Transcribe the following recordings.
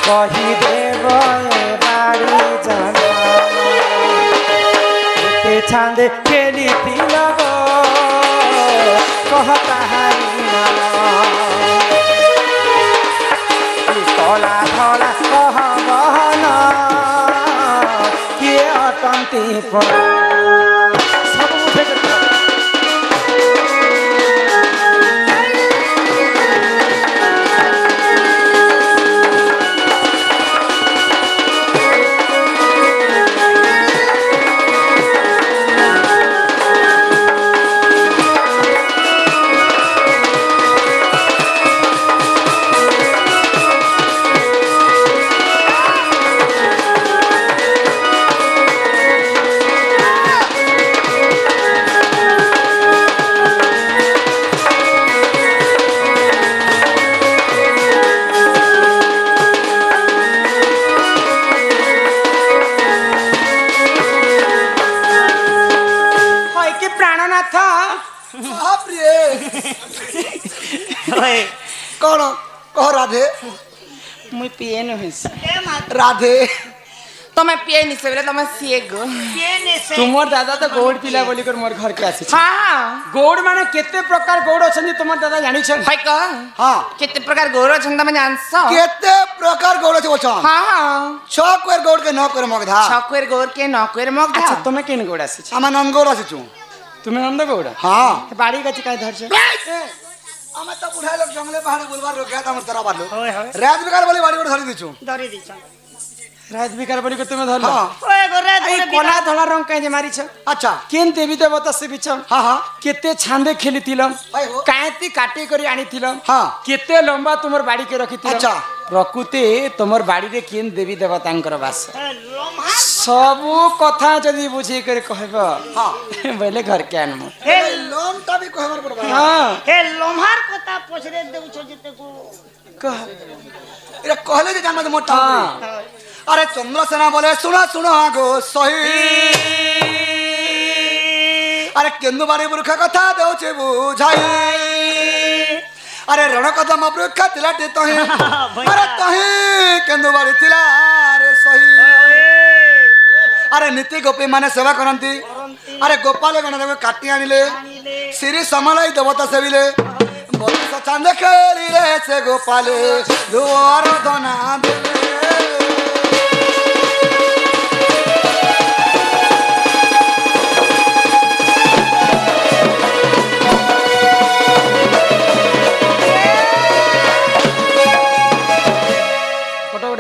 कही देव बाड़ी जाना छांद खेली तिलग कहता कला धला कह बहन किए अटंती पर सब उठे कौन कह राधे मुई पिए नहीं राधे तमे पिए नहीं से तमे सिए गो तुमर दादा तो गोड़ पिला बोली कर मोर घर के आसी हां गोड़ माने केते प्रकार गोड़ अछन तुमर दादा जानि छ हाय क हां केते प्रकार गोड़ अछन तमे जानस केते प्रकार गोड़ छ बोछ हां छक्वेर गोड़ के न कर मगधा छक्वेर गोड़ के न कर मगधा अच्छा तुमे केन गोड़ आसी आमा नंद गोड़ आसी छु तुमे नंद गोड़ हां बाड़ी गछि काय धर छ आमा त बुढ़ाई लोग जंगले पहाड़ बोलबार रो गया त हमर तरा बालो रात बिकार बोली बाड़ी गोड़ धरि दिछु धरि दिछ रात बिकार बोली के तुमे धर हां ओए गोरे ए कोला धला रंग काय जे मारी छ अच्छा केन देवी देवता से बिछ हां हां केते छांदे खेली तिलम भाई हो कायती काटे करी आनी तिलम हां केते लंबा तुमर बाड़ी के रखी तिलम अच्छा प्रकृति तुमर बाड़ी रे केन देवी देवतांकर वास लोम्हा सब कथा जदी बुझी करे कहबो हां पहले घर के आनमो हे लोम ता भी कहबर पड़बा हां हे लोम्हार कथा पछरे देउ छ जते को कह एरा कहले जे जान मोटा हां अरे चंद्रसेना बोले सुनो सुनो गो सही अरे केंदु बाड़ी बुरखा कथा देउ छे बुझाई अरे रण कदम बुरखा तिलाटे तहे अरे तहे केंदु बाड़ी तिला रे सही अरे नीति गोपी माने सेवा करंती अरे गोपाल गण देव काटी आनिले श्री समलाई देवता सेविले बरस चांद खेली रे से गोपाले दुआर धना देले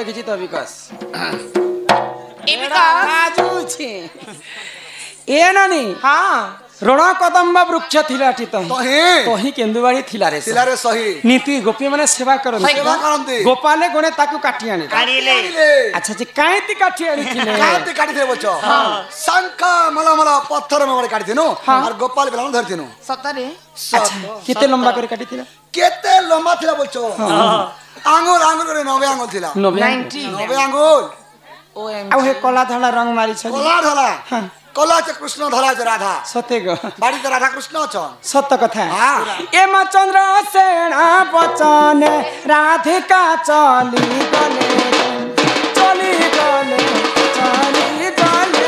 खिची तो विकास ए विकास बाजू छी ए नानी हां रण कदम्ब वृक्ष थिलाठी तही केंदुबाड़ी थिला रे सही नीति गोपी माने सेवा करन सेवा करनती गोपाले गुणे ताकू काटी आने काढिले अच्छा जे कायती काटी आनी थिले कायती काटी दे बच्चो शंख मला मला पत्थर में बड़े काटी थिनो और गोपाल बेला धर थिनो सतरे अच्छा केते लंबा करे काटी थिला केते लंबा थिला बच्चो आंगुल आंगुल करे 90 आंगुल थिला 90 आंगुल ओएम आ हे कला धला रंग मारी छ कला धला कला च कृष्ण धला च राधा सते गो बाड़ी त राधा कृष्ण छ सत्य कथा हां एमा चंद्र सेना बचन राधिका चली गले चली गले चली गले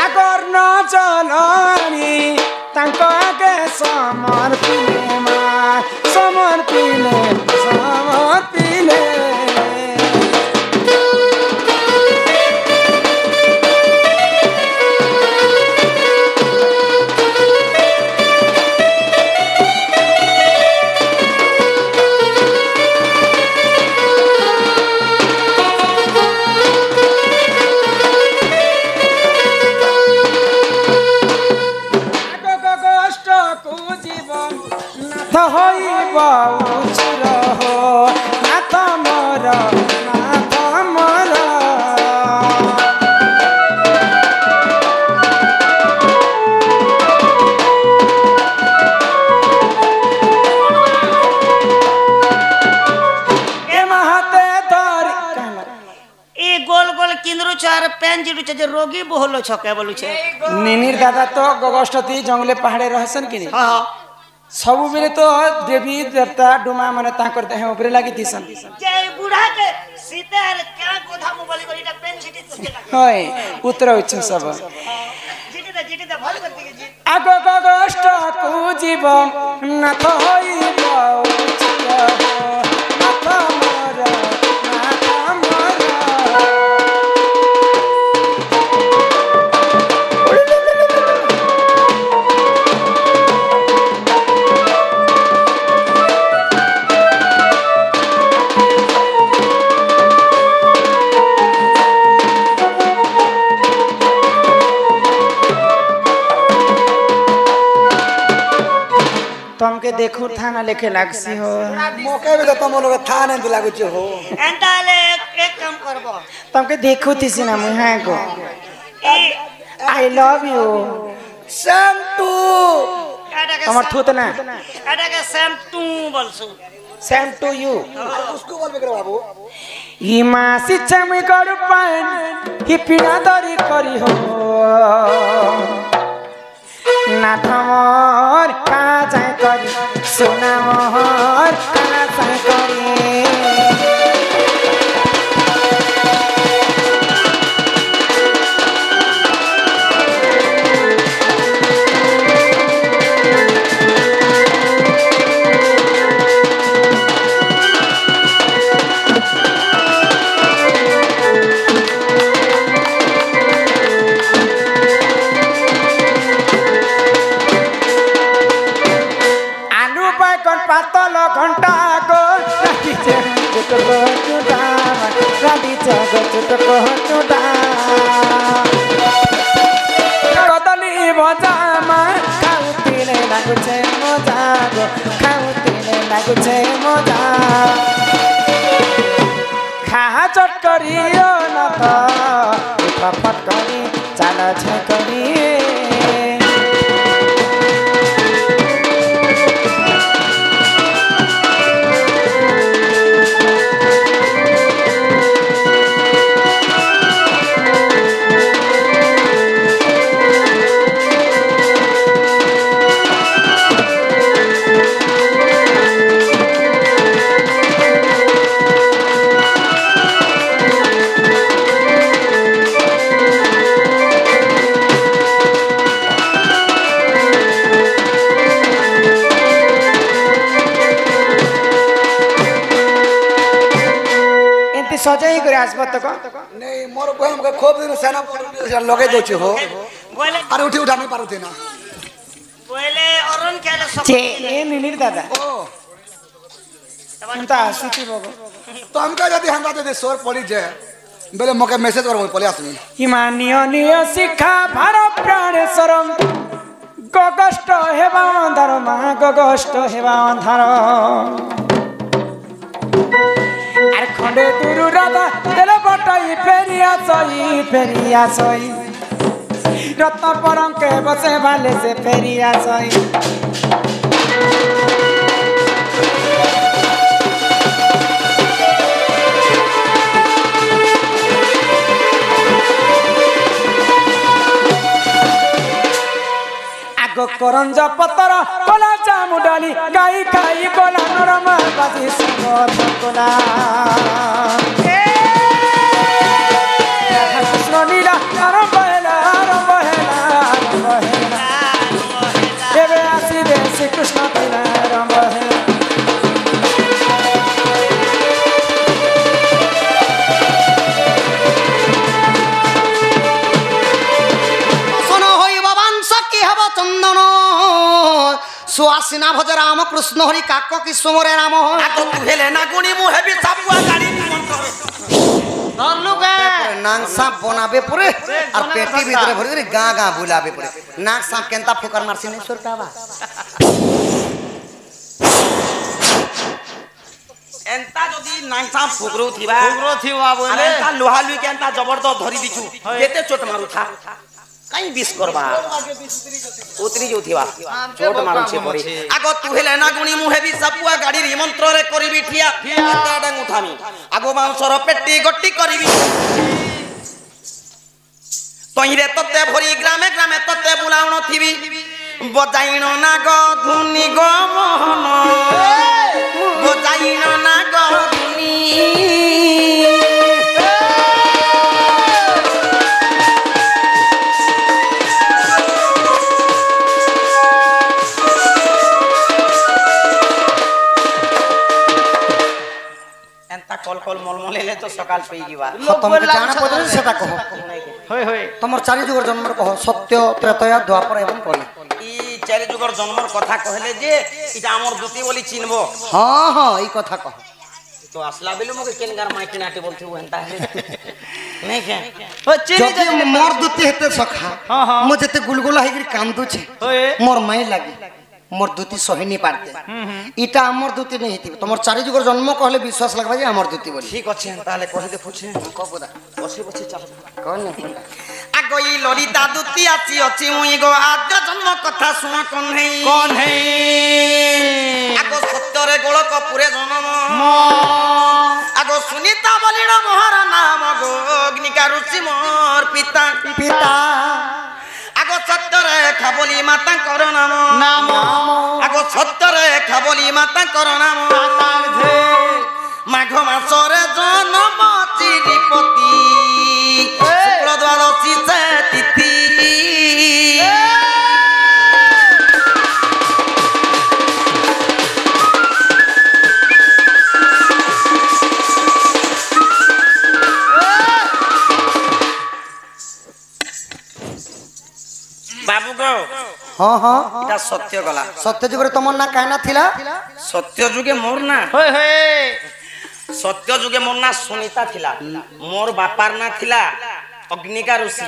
आगर न चलनी तांको आगे समर्पिले मा समर्पिले समर्पिले কেন জিড়ুছে যে রোগী বহল ছকে বলুছে নিনির দাদা তো গগষ্টতি জঙ্গলে পাহাড়ে রহসন কিনি হ্যাঁ ସବୁବେଳେ ତ ଦେବୀ ଦେବତା ଡୁମା ମାନେ ତାଙ୍କର ଦେହ ଉପରେ ଲାଗିଥିସନ୍ যে বুড়া কে সীতা আর কে কথা মোবাইল করি এটা পেন সিটি করতে লাগে হয় ଉତ୍ତର ଉଚ୍ଚ ସବ জিটিতে ভাল করতে গেছি ଆଗ ଗଗଷ୍ଟକୁ ଯିବ ନାଥ ହୋଇବ ଉଚ୍ଚିତ ନାଥ ମୋର ନାଥ ମୋର तुमके देखो थाना लेके लागसी हो मौके भी तो तुम लोग था नहीं लागू हो एंता ले एक काम करबो तुमके देखो तीसी ना मुहा को ए I love you same to তোমার থুত না এটাকে সেম টু বলছু सेम टू यू उसको बोल बेकर बाबू हिमा शिक्षा में कर पाएन ही पीड़ा दरी करी हो ना थमर का जाय करी सोना मोहर का जाय करी पातल घंटा को राधी चुटको चुटा राधी चुटको चुटा कदली भजामा खाउतिले लागुछे मजा गो खाउतिले लागुछे मजा खा चट करियो न त फटफट करी चाल छ करी सजाई करे आसब तक नहीं मोर बहन के खूब दिन सेना लगे दोचे हो बोले अरे उठी उठा नहीं पारुते ना बोले अरुण केले सब जे ए निनिर दादा ओ अंता सुती बगो तो हमका यदि हमरा यदि सोर पड़ी जे बेले मके मैसेज कर पले आसमी हिमानियो नियो शिक्षा भार प्राणेश्वरम गगष्ट हेबा अंधार मा गगष्ट हेबा अंधार আর খন্ডে তুরু রাধা তেলে বটাই ফেরিয়া সই রত্ন পরঙ্কে বসে ভালে সে ফেরিয়া সই আগ করঞ্জ পতর কলা চামু ডালি গাই খাই কলা নরমা বাজি সঙ্গ ধকলা কৃষ্ণ লীলা আরম্ভ হেলা এবে আসিবে শ্রীকৃষ্ণ লীলা আরম্ভ হেলা চন্দন সুয়াসিনা ভজ রাম কৃষ্ণ হরি কাক কি সুমরে রাম আগ তু হেলে না গুনি মু হেবি সাপুয়া গাড়ি ধরলুকে নাং সাপ বনাবে পরে আর পেটি ভিতরে ভরি করে গা গা বুলাবে পরে নাক সাপ কেনতা ফুকার মারছি নে সরকাবা এন্তা যদি নাংসা ফুগরো থিবা বলে আরে তা লোহা লুই কেনতা জবরদস্ত ধরি দিছু কেতে চোট মারু থা কাই বিষ করবা উতরি যাউথিবা চোট মারুছে পরে আগ তু হেলে না গুনি মু হেবি সাপুয়া গাড়ি রি মন্ত্রে করিবি ঠিয়া এটা ডাং উঠামি আগ মাংসর পেটি গটি করিবি তহিরে ততে ভরি গ্রামে গ্রামে ততে বুলাউন থিবি বজাইন না গো ধুনি গো মোহন বজাইন না গো ধুনি কল কল মলমল হেলে তো সকাল পেয়ে যাবা তোমাকে জানা পড়ে সেটা কহ তোমার চারি যুগের জন্মের কহ সত্য ত্রেতয়া দ্বাপর এবং কলি ই চারি যুগর জন্মর কথা কহলে যে এটা আমার দুতি বলি চিনব হ্যাঁ হ্যাঁ এই কথা কহ তো আসলা বেলু মকে কেনগার মাইকি নাটি বলতে হেনতা নাই কে যদি মোর দুতি হেতে সখা মু যেতে গুলগুলা হইকি কান্দুছে মোর মাই লাগি মোর দুতি সহিনি পারতে ইটা আমার দুতি নেই হিতি তোমার চারি যুগর জন্ম কহলে বিশ্বাস লাগবে যে আমার দুতি বলি ঠিক আছে তাহলে কহে দেখুছে কবুদা বসে বসে চাল কোন আগই ললিতা দুতি আছি অছি মুই গো আদ্য জন্ম কথা শুন কোন হেই আগ সত্যরে গোলক পুরে জন্ম আগ সুনিতা বলির মোহর নাম গো অগ্নিকা ঋষি মোর পিতা পিতা আগ সত্যরে খাবলি মাতা কর নাম আগ সত্যরে খাবলি মাতা কর নাম মাঘ মাসরে জন্ম চিরিপতি শুক্ল দ্বাদশী সে তিথি বাবু গো হ্যাঁ হ্যাঁ এটা সত্য গলা সত্য যুগরে তোমার না কায়না থিলা সত্য যুগে মোর না সত্য যুগে মোর না সুনিতা থিলা মোর বাপার না থিলা অগ্নিকা ঋষি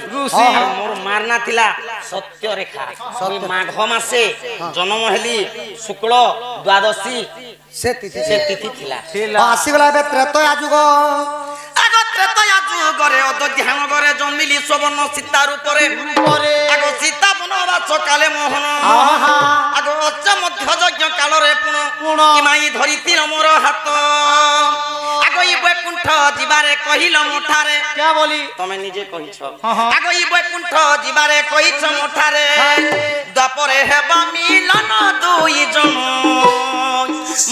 আর মোর মার না থিলা সত্য রেখা মাঘ মাসে জন্ম হেলি শুক্ল দ্বাদশী সে তিথি সে তিথি থিলা আসিগলা এবে ত্রেতয়া যুগ আগ ত্রেতয়া যুগরে অযোধ্যা নগরে জন্মিলি সুবর্ণ সীতার উপরে আগ সীতা বনবাস কালে মোহন আগ অচ্চ মধ্য যজ্ঞ কালরে পুণ ইমাই ধরিতি মোর হাত আগ ই বৈকুণ্ঠ ଯିବାରେ କହିଲ ମୁଠାରେ কে বলি তুমি নিজে কইছ আগ ই বৈকুণ্ঠ ଯିବାରେ কইছ মুଠାରେ দ্বাপরে হেবা মিলন দুই জন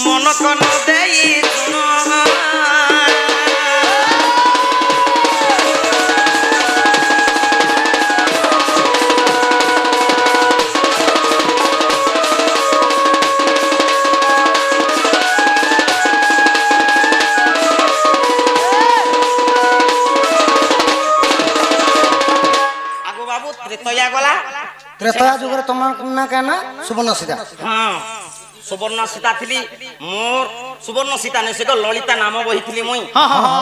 মন কন দেই শুন ত্রেতয়া যুগরে তোমার না কেনা সুবর্ণ সীতা হ্যাঁ সুবর্ণ সীতা থিলি মোর সুবর্ণ সীতা নে সেটা ললিতা নাম বহিছিলি মুই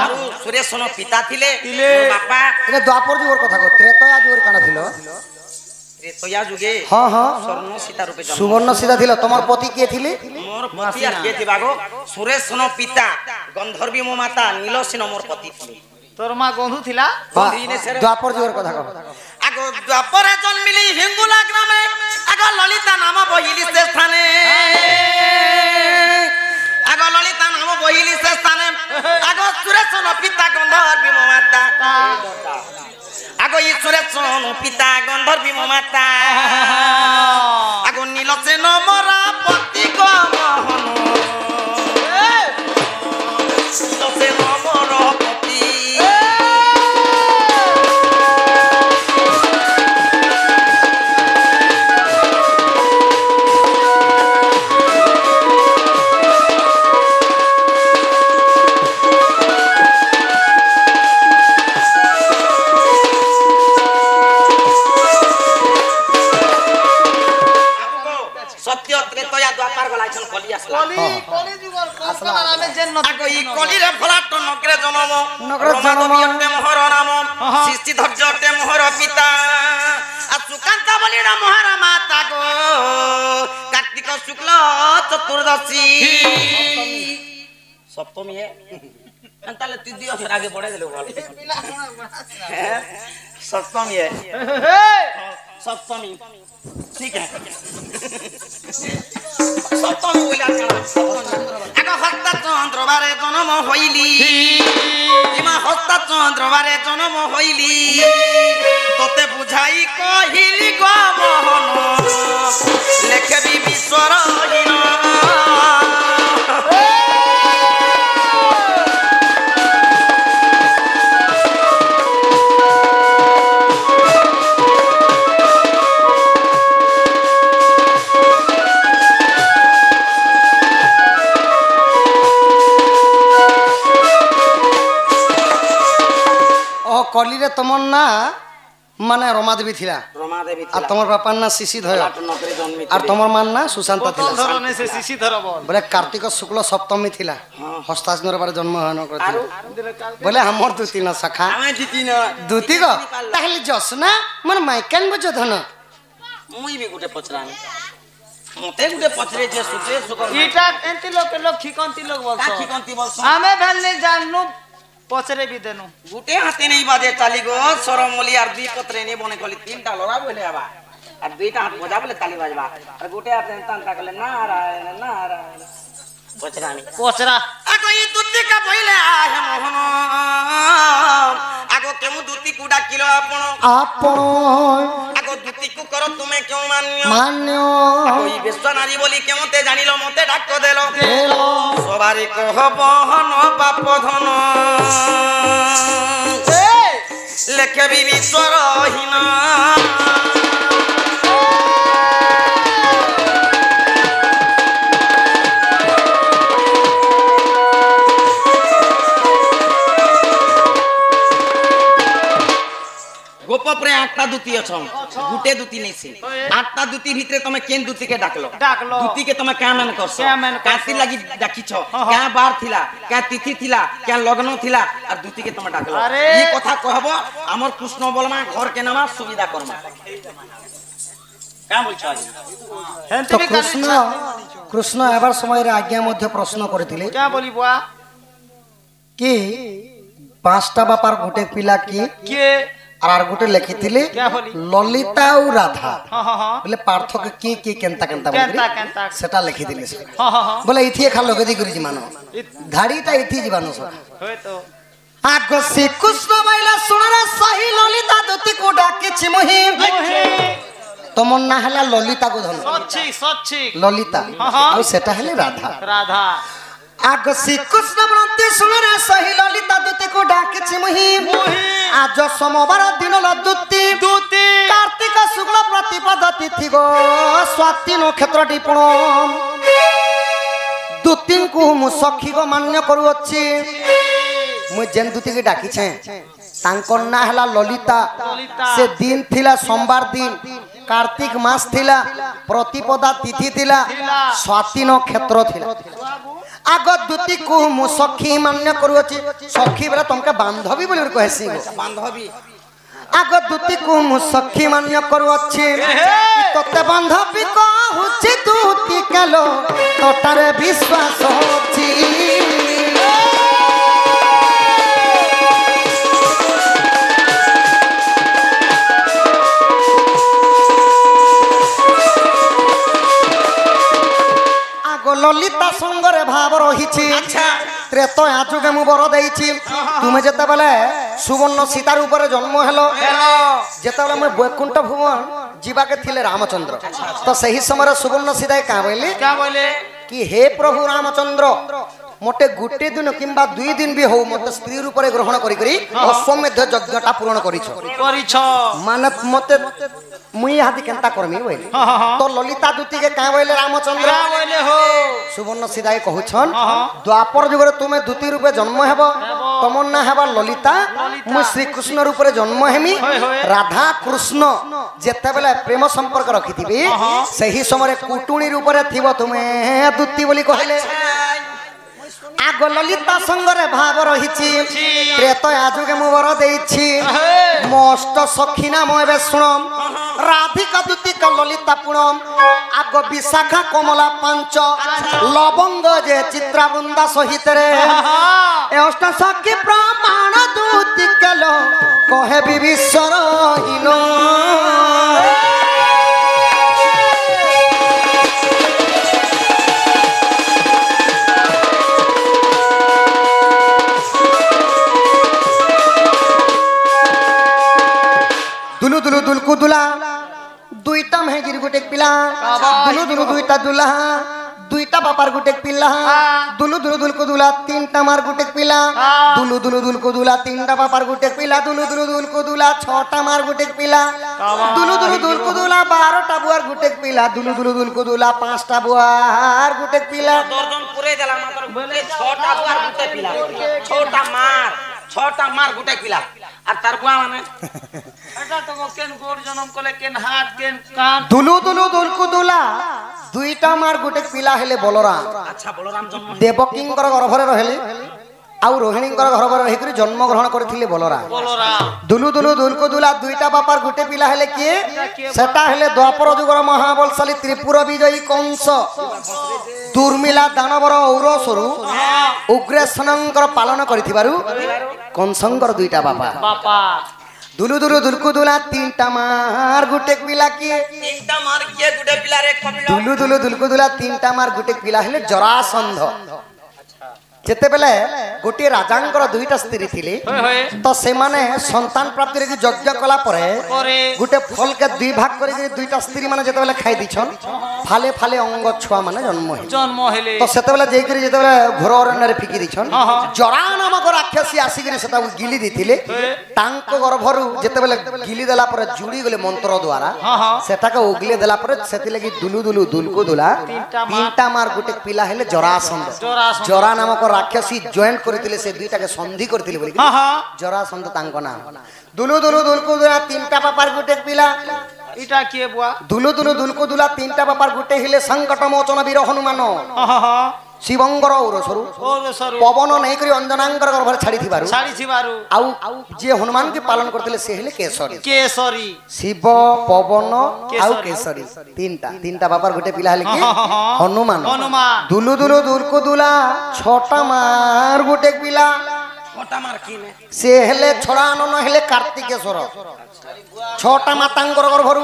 আর সুরেশন পিতা থিলে বাপা এটা দ্বাপর যুগের কথা কো ত্রেতয়া যুগের কানা ছিল ত্রেতয়া যুগে হ্যাঁ হ্যাঁ স্বর্ণ সীতা রূপে জন্ম সুবর্ণ সীতা ছিল তোমার পতি কে থিলি মোর পতি আর কে থিবা গো সুরেশন পিতা গন্ধর্বী মো মাতা নীলসেন মোর পতি থিলি তোর মা গন্ধু থিলা দ্বাপর যুগের কথা কো আগ দ্বাপরে জন্মিলি হিঙ্গুলা গ্রামে আগ ললিতা নাম বহিলি সে স্থানে আগ ললিতা নাম বহিলি সে স্থানে আগ সুরেশন পিতা গন্ধর্বী মো মাতা আগ ই সুরেশন পিতা গন্ধর্বী মো মাতা আগ নীলসেন মোরা পতি গো মোহন নীলসেন মোর পতি সত্য ত্রেতয়া দ্বাপার গলাইছন কলি আসলা কলি যুগর কলকাতার নামে জেন আগ ই কলিরে ফলাট নগরে জনম নগরে জনম। রমাদেবীতে মোহর নাম সৃষ্টি ধৈর্যতে মোহর পিতা আর সুকান্ত বলির মোহর মাতা গো কার্তিক শুক্ল চতুর্দশী সপ্তমী তাহলে তুই দিও ফের আগে বড়ে দিলে ভালো সপ্তমী সপ্তমী ঠিক है সপ্তমী বইলা আগ হস্তা চন্দ্রবারে জন্ম হইলি ইমা হস্তা চন্দ্রবারে জন্ম হইলি তোতে বুঝাই কহিলি গো মোহন লেখবি বিশ্বর হীন কলিরে তোমার না মানে রমা দেবী থিলা আর তোমার বাপার না শিশিধর আর তোমার মার না সুশান্ত থিলা বলে কার্তিক শুক্ল সপ্তমী থিলা হস্তাজনের বারে জন্ম হয়ন করেছিল বলে আমার দুতি না শাখা দুতি গো তাহলে যশ না মানে মাইকান বুঝো ধন মুই বি গুটে পচরানি মতে গুটে পচরে যে সুতে সুক এটা এন্তি লোক খিকন্তি লোক বলছো খিকন্তি বলছো আমি ভেলনি জাননু পচরে বি দেনু গুটে হাতে নেই বাজে চালি গো সরমলি আর দুই পত্রে নে বনে কলি তিনটা লড়া বলে আবা আর দুইটা হাত বজা বলে তালি বাজবা আর গুটে হাতে তান্তা কলে নারায়ণ নারায়ণ পচরানি পচরা আগো এই দুতি কা বইলে আহে মোহন আগো কেমু দুতি কুডা কিলো আপন আগো দুতি কু কর তুমি কেউ মান্য ওই বিশ্ব নারী বলি কেমতে জানিল মতে ডাক দেলো সবারে কহ বহন বাপ ধন লেখবি বিশ্বরহীন গোপপরে 8টা দুতি অছম গুটে দুতি নেছি 8টা দুতি ভিতরে তুমি কেন দুতিকে ডাকলো দুতিকে তুমি কেমন করছো কাতি লাগি ডাকিছ কে বার থিলা কে তিথি থিলা কে লগ্ন থিলা আর দুতিকে তুমি ডাকলো এই কথা কহব আমার কৃষ্ণ বলমা ঘর কে নামা সুবিধা করমা কা বলছ তো কৃষ্ণ এবার সময়ের আজ্ঞা মধ্যে প্রশ্ন করেছিলে কে বলিবা কি 5টা বাপার গোটে পিলা কি কে আর গোটে লিখিଥିଲେ ললিতা ও রাধা বলে পার্থক্য কি কি কেনতা কেনতা সেটা লিখিଥିଲେ বলে ইথি খা লগদি করি জিমানো ধাড়িটা ইথি জিবানো হয়তো আগ শ্রীকৃষ্ণ বাইলা শুনরে সহি ললিতা দুতি কো ডাকিছি মহি তোমার না হলা ললিতা গো ধন সচ্ছি ললিতা আর সেটা হলে রাধা রাধা আগ শ্রীকৃষ্ণ ব্রন্তি শুনরে সহি ললিতা দুতি কো ডাকিছি মহি আজ সোমবার দিন দুতি কার্তিক শুক্ল প্রতিপদ তিথি গো স্বাতি নক্ষত্র টিপণ দুতিଙ୍କୁ ମୁଁ ସଖୀ ଗো ମାନ୍ୟ କରୁଅଛି ମୁଁ ଯେନ୍ ଦୁତିକି ଡାକିଛେ ତାଙ୍କର ନାଁ ହେଲା ଲଲିତା ସେ ଦିନ ଥିଲା ସୋମବାର ଦିନ कार्तिक मास थिला प्रतिपदा तिथि थिला स्वाति नक्षत्र थिला आग दुति को मु सखी मान्य करूची सखी बेला तुमके बांधवी बोली कहसी बांधवी आग दुति को मु सखी मान्य करूची तते बांधवी कहूची दुति केलो तोटारे विश्वास होची ललिता संगरे भाव रही त्रेतया जुगे मु बर देइछि तुमे जते बेले सुवर्ण सीतार ऊपर जन्म हेलो जते बेले मु वैकुंठ भुवन जीवा के थिले रामचंद्र तो सही समय सुवर्ण सीता का बोले कि हे प्रभु रामचंद्र मोटे गुटे दिन किंबा 2 दिन भी हो मते स्त्री रूप रे ग्रहण करी करी अश्वमेध यज्ञटा पूर्ण करिछ माने मते मुई हाथी केनता करमी बोले तो ललिता दूती के का बोले रामचंद्र बोले हो सुवर्ण सीधाई कहउछन द्वापर जुगरे तुमे दूती रूपे जन्म हेबो तमन ना हेबा ललिता मु श्री कृष्ण रूप रे जन्म हेमी राधा कृष्ण जेते बेले प्रेम संपर्क रखिथिबी सही समय कुटुणी रूप रे थिबो तुमे दूती बोली कहले आग ललिता संगरे भाव रही त्रेतया आजुगे मु वर देइछि मस्त सखी नाम एबे सुणम राधिका दूतिका ललिता पुणम आग विशाखा कमला पंच लवंग जे चित्रावृंदा सहित रे अष्ट सखी प्रमाण दूति केलो कहे विश्वरहीन दुलकु दुला दुईटा मेहगिर गुटे पिला दुलु दुलु दुईटा दुला दुईटा बापार गुटे पिला दुलु दुलु दुलकु दुला तीनटा मार गुटे पिला दुलु दुलु दुलकु दुला तीनटा बापार गुटे पिला दुलु दुलु दुलकु दुला छटा मार गुटे पिला दुलु दुलु दुलकु दुला 12टा बुआर गुटे पिला दुलु दुलु दुलकु दुला 5टा बुआर गुटे पिला दर्जन पुरे देला मात्र बोले 6टा बुआर गुटे पिला 6टा मार गुटे पिला আর তার বুয়া মানে এটা তো কেন গোর জনম কলে কেন হাত কেন কান দুলু দুলু দুলকু দুলা দুইটা মার গুটে পিলা হেলে বলরাম আচ্ছা বলরাম জন্ম দেবকীঙ্কর গর্ভরে রহিলে আউ রোহিণীঙ্কর গর্ভরে রহিকরি জন্ম গ্রহণ করিଥିଲେ বলরাম দুলু দুলু দুলকু দুলা দুইটা বাপার গুটে পিলা হেলে কি সেটা হেলে দ্বাপর যুগর মহাবলশালী ত্রিপুর বিজয়ী কংস দুর্মিলা দানবর ঔরসরু উগ্রেশনঙ্কর পালন করিথিবারু কংসঙ্কর দুইটা বাপা দুলু দুলু দুলকু দুলা তিনটা মার গুটে পিলা কি তিনটা মার কিয়ে গুটে পিলা রে কপিল দুলু দুলু দুলকু দুলা তিনটা মার গুটে পিলা হেলে জরাসন্ধ যেতেবেলে গোটিয়ে রাজাঙ্কর দুইটা স্ত্রী থিলে তো সেমানে সন্তান প্রাপ্তির কি যজ্ঞ কলা পরে গোটে ফলকে দুই ভাগ করে দুইটা স্ত্রী মানে যেতেবেলে খাই দিছন ফালে ফালে অঙ্গ ছুয়া মানে জন্ম হেলে তো সেতেবেলে যেইকরি যেতেবেলে ঘোর অরণ্যরে ফিকি দিছন জরা নামক রাক্ষসী আসিকি সেটা গিলি দিছিলে তাঙ্ক গর্ভরু যেতেবেলে গিলি দেলা পরে জুড়ি গলে মন্ত্র দ্বারা সেটাকে উগলি দেলা পরে সেতি লাগি দুলু দুলু দুলকু দুলা তিনটা মার গোটে পিলা হেলে জরাসন্ধ জরা নামক রাক্ষসী জয়েন্ট করিଥିଲେ ସେ দুইটাকে সন্ধি করিଥିଲେ বলি জরাসন্ধ তাঙ্ক নাম দুলু দুলু দুলকু দুলা তিনটা বাপার গুটে পিলা এটা কি বুয়া দুলু দুলু দুলকু দুলা তিনটা বাপার গুটে হিলে সংকট মোচন বীর হনুমান শিবঙ্কর ঔরসরু পবন নেই করি অঞ্জনাঙ্কর গর্ভরে ছাড়িথিবারু আউ যে হনুমান কে পালন করতেলে সে হলে কেশরী শিব পবন আউ কেশরী তিনটা বাপার গুটে পিলা হলে কি হনুমান দুলু দুলু দুলকু দুলা ছটা মার গুটে পিলা সে হেলে ছড়ানো ন হেলে কার্তিকেশ্বর ছটা মাতাঙ্কর গর্ভরু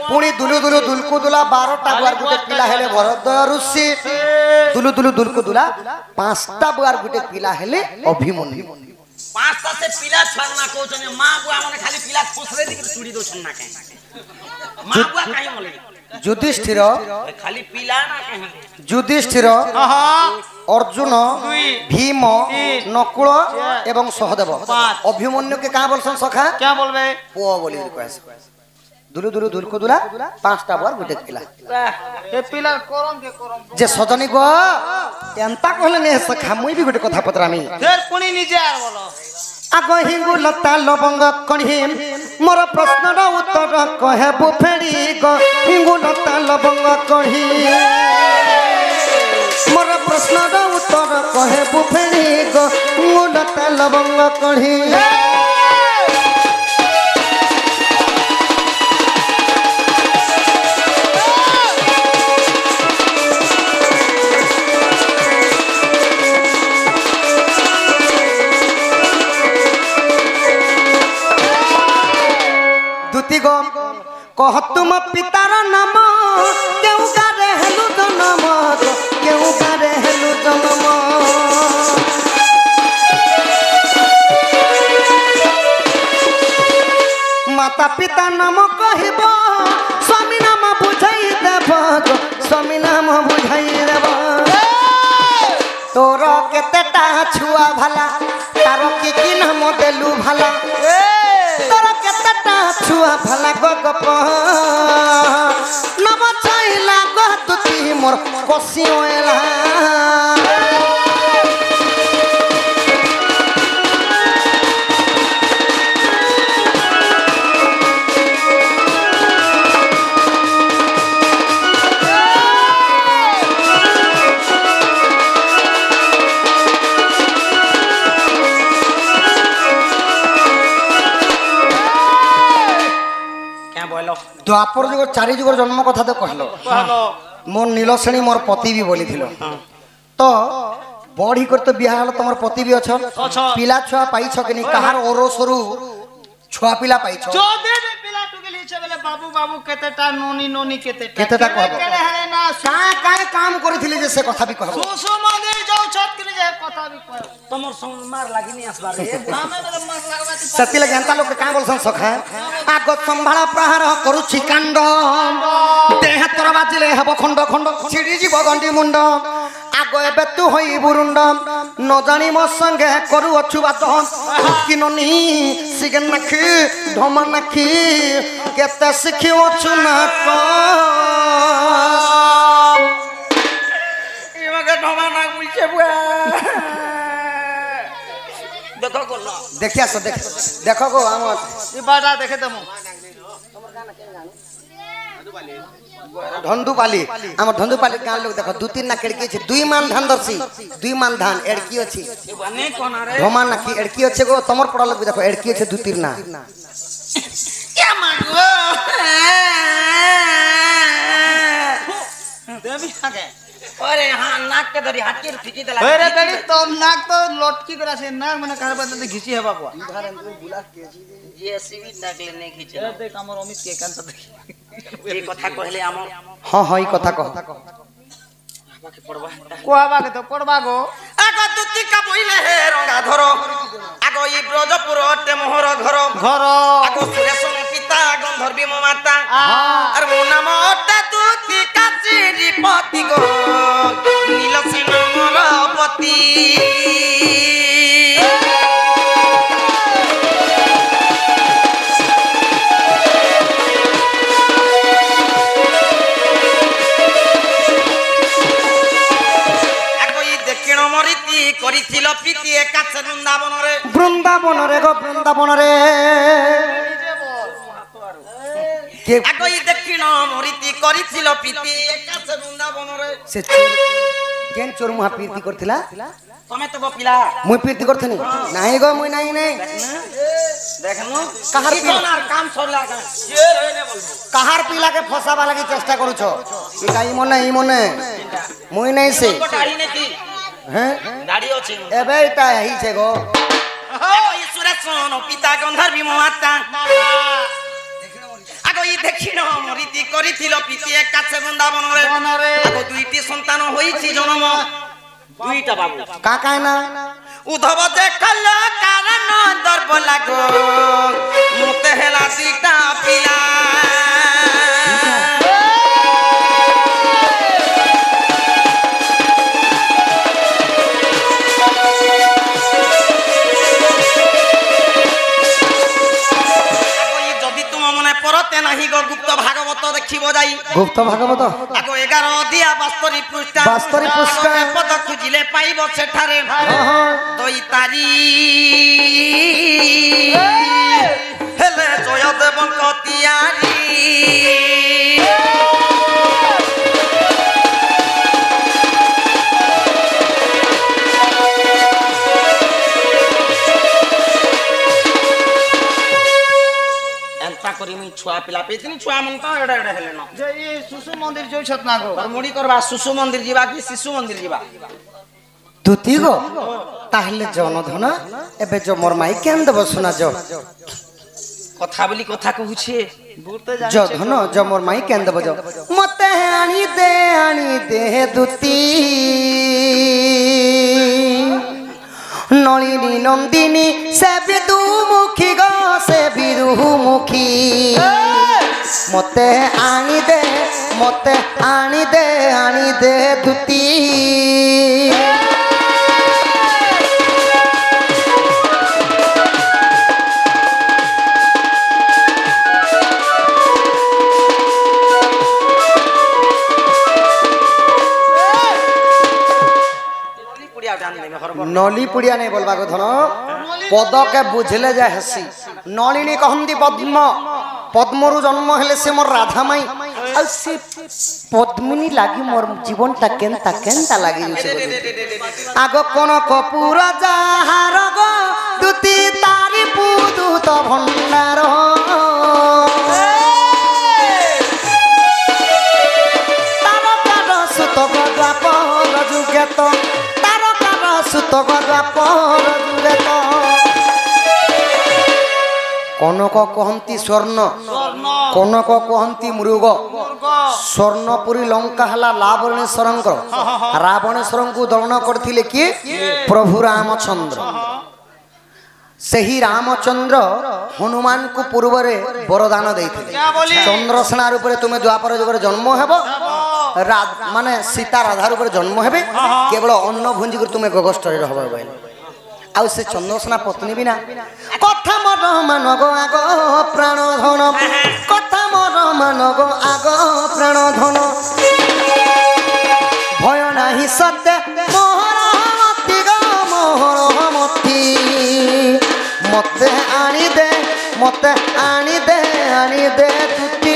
পুনি দুলু দুলু দুলকু দুলা 12টা বুয়ার গুটে পিলা হেলে ভরদ্বয় ঋষি দুলু দুলু দুলকু দুলা 5টা বুয়ার গুটে পিলা হেলে অভিমন্যু 5টা সে পিলা ছাড় না কোচনে মা বুয়া মানে খালি পিলা পোছরে দিকে চুড়ি দোছন না কাই মা বুয়া কাই মলে যুধিষ্ঠির খালি পিলা না কাই যুধিষ্ঠির अर्जुन भीम नकुल एवं सहदेव अभिमन्यु के कहाँ बोलसन सखा क्या बोलबे पुओ बोली कहे दुलु दुलु दुलकु दुला 5टा बार गुटे पिला ए पिला करम के करम जे सजनी गो एंता कहले ने सखा मुई भी गुटे कथा पतरामी फेर पुनी निजे आर बोलो आगो हिंगु लता लवंग कणिम मोर प्रश्नर उत्तर कहे बुफेड़ी गो हिंगु लता लवंग कणिम मोर प्रश्नर उत्तर कहे बुफेड़ी गो हिंगु लता लवंग कणिम कह तुम पितार नाम क्यों गारे हेलु जन्म क्यों गारे हेलु जन्म माता पिता नाम कहब स्वामी नाम बुझाई देव स्वामी नाम बुझाई देव तोर केतेटा छुआ भला तार की नाम देलु भला तोर केतेटा छुआ भला गप नब चाइला गतुती मोर कसियोला द्वापर जुग चारि जुगर जन्म कथा तो कहलो मोर नीलश्रेणी मोर पति भी बोली तो बढ़ी कर तो बिहार तुम पति भी अच्छा पिला छुआ पाई कि कहार ओरो सरू छुआ पिला पाइछ যদি পিলা টুকে লিছে বলে বাবু বাবু কেতেটা ননি ননি কেতেটা কেতেটা কহব কেড়ে হেলে না কায় কাম করিছিলি যে সে কথা বি কহব সুসু মন্দির যাও ছট করে যে কথা বি কয় তোমার সংমার লাগিনি আসবার রে আমি বলে মাস লাগবা সতি লাগে এন্তা লোক কাঁ বলছন সখা আগ সম্ভাಳ প্রহার করুছি কাণ্ড দেহ তোর বাজিলে হব খণ্ড খণ্ড ছিড়ি জীব গন্ডি মুন্ড আগ এবে তু হই বুরুন্ড ন জানি মো সঙ্গে করু অছু বাদ কি ননি সিগন নাখি ঢমা নাখি কেতে শিখি অছু না ইমাকে ঢমা না বুঝছে বুয়া দেখো কোন দেখি আস দেখো গো আমার বাটা দেখে দেমু ধন্দুপালি আমার ধন্দুপালি গাঁ লোক দেখো দু তিন না কেড়কি আছে 2 মান ধান ধরছি 2 মান ধান এড়কি আছে বানে কোন রে ঢমা নাকি এড়কি আছে গো তোমার পড়া লোক দেখো এড়কি আছে 2 3 না কে মাগো দেবি আগে ওরে হ্যাঁ নাক কে ধরি হাতির ফিকি দেলা ওরে বেড়ি তো নাক তো লটকি করে আছে নাক মানে কার বাদে ঘিচি হেবা কোয়া জেসিবি ডাকলে নে খিচে দেখ আমার অমিত কে কান্ত দেখি এই কথা কইলে আমার হ্যাঁ হ্যাঁ এই কথা কহ বাকি পড়বা কোয়াবাকে তো পড়বা গো আগো দুতিকা বইলে হে রঙা ধর আগো ই ব্রজপুর অটে মোহর ঘর ঘর আগো সুরেশন পিতা গন্ধর্বী মাতা আর মো নাম অটে দুতিকা চিরিপতি গো নীলসেন মরপতি করিছিল প্রীতি একাছে বৃন্দাবনরে বৃন্দাবনরে গো বৃন্দাবনরে কে আগই দক্ষিণ মরিতি করিছিল প্রীতি একাছে বৃন্দাবনরে সে চোর কেন চোর মুহা প্রীতি করতিলা তুমি তো বপিলা মুই প্রীতি করথনি নাই গো মুই নাই নাই দেখনো কাহার কি আর কাম সরলা কে রইনে বলবো কাহার পিলাকে ফসাবা লাগি চেষ্টা করুছ এটা ই মনে মুই নাই সে দাড়ি নেকি হ্যাঁ দাড়ি আছে এবে এটা হইছে গো আগো ই সুরেশন পিতা গন্ধর্বী মাতা আগো ই দক্ষিণ মরিতি করিছিল প্রীতি একাছে বৃন্দাবনরে আগো দুইটি সন্তান হইছি জন্ম দুইটা বাবু কাকায় না উদ্ধব দেখাল কারণ দর্প লাগো মতে হেলা দুইটা পিলা পরতে নাহি গো গুপ্ত ভাগবত দেখিব যাই গুপ্ত ভাগবত আগো 11 দিয়া 72 পৃষ্ঠা 72 পৃষ্ঠা পদ খুঁজিলে পাইব সেঠারে দই তারি হেলে জয়দেব কতিয়ারি করি মুই ছুয়া পিলা পেতিনি ছুয়া মন তো এডা এডা হেলে ন যে এই সুসু মন্দির যাইছত না গো মুড়ি করবা শিশু মন্দির ଯିବା কি শিশু মন্দির ଯିବା দুতি গো তাহলে জনধন এবে যে মোর মাই কেন দেব শোনা যো কথা বলি কথা কহুছে বুঝতে যো ধন যো মোর মাই কেন দেব যো মতে আনি দে দুতি নলিনী নন্দিনী সে বিদুমুখী গো সে বিদুমুখী মতে আনি দে দুতি नली पुड़िया नहीं बोलबा गो धन पद के बुझले जा हेसी नलिनी कहंदी पद्म पद्मरु जन्म हेले से मोर राधा माई आ से पद्मिनी लागी मोर जीवन ता केनता लागी से आगो कोन कपूर जाहार गो दुती तारी पुदु तो भंडार तारकार सुत गद्वापर जुगेत सुत गद्वापर जुगेत कोन কনক কহন্তি স্বর্ণ কনক কহন্তি মৃগ স্বর্ণপুরী লঙ্কা হেলা রাবণেশ্বরঙ্কর রাবণেশ্বরଙ୍କୁ দଳନ କରିଥିଲେ କିଏ ପ୍ରଭୁ ରାମଚନ୍ଦ୍ର ସେହି ରାମଚନ୍ଦ୍ର ହନୁମାନଙ୍କୁ ପୂର୍ବରେ ବରଦାନ ଦେଇଥିଲେ ଚନ୍ଦ୍ରସେନା ରୂପରେ ତୁମେ ଦ୍ୱାପର ଯୁଗରେ ଜନ୍ମ ହେବ ମାନେ ସୀତା ରାଧା ରୂପରେ ଜନ୍ମ ହେବେ କେବଳ ଅନ୍ନ ଭୁଞ୍ଜିକରି ତୁମେ ଗଗଷ୍ଟରେ ରହିବ କହିଲେ ଆଉ ସେ ଚନ୍ଦ୍ରସେନା ପତ୍ନୀ ବିନା କଥା ମୋର ମାନଗ ଆଗ ପ୍ରାଣ ଧନ କଥା ମୋର ମାନଗ ଆଗ ପ୍ରାଣ ଧନ ଭୟ ନାହିଁ ସତ୍ୟ ମୋହର ମତି ଗ ମୋହର ମତି ମତେ ଆଣିଦେ ତୁତି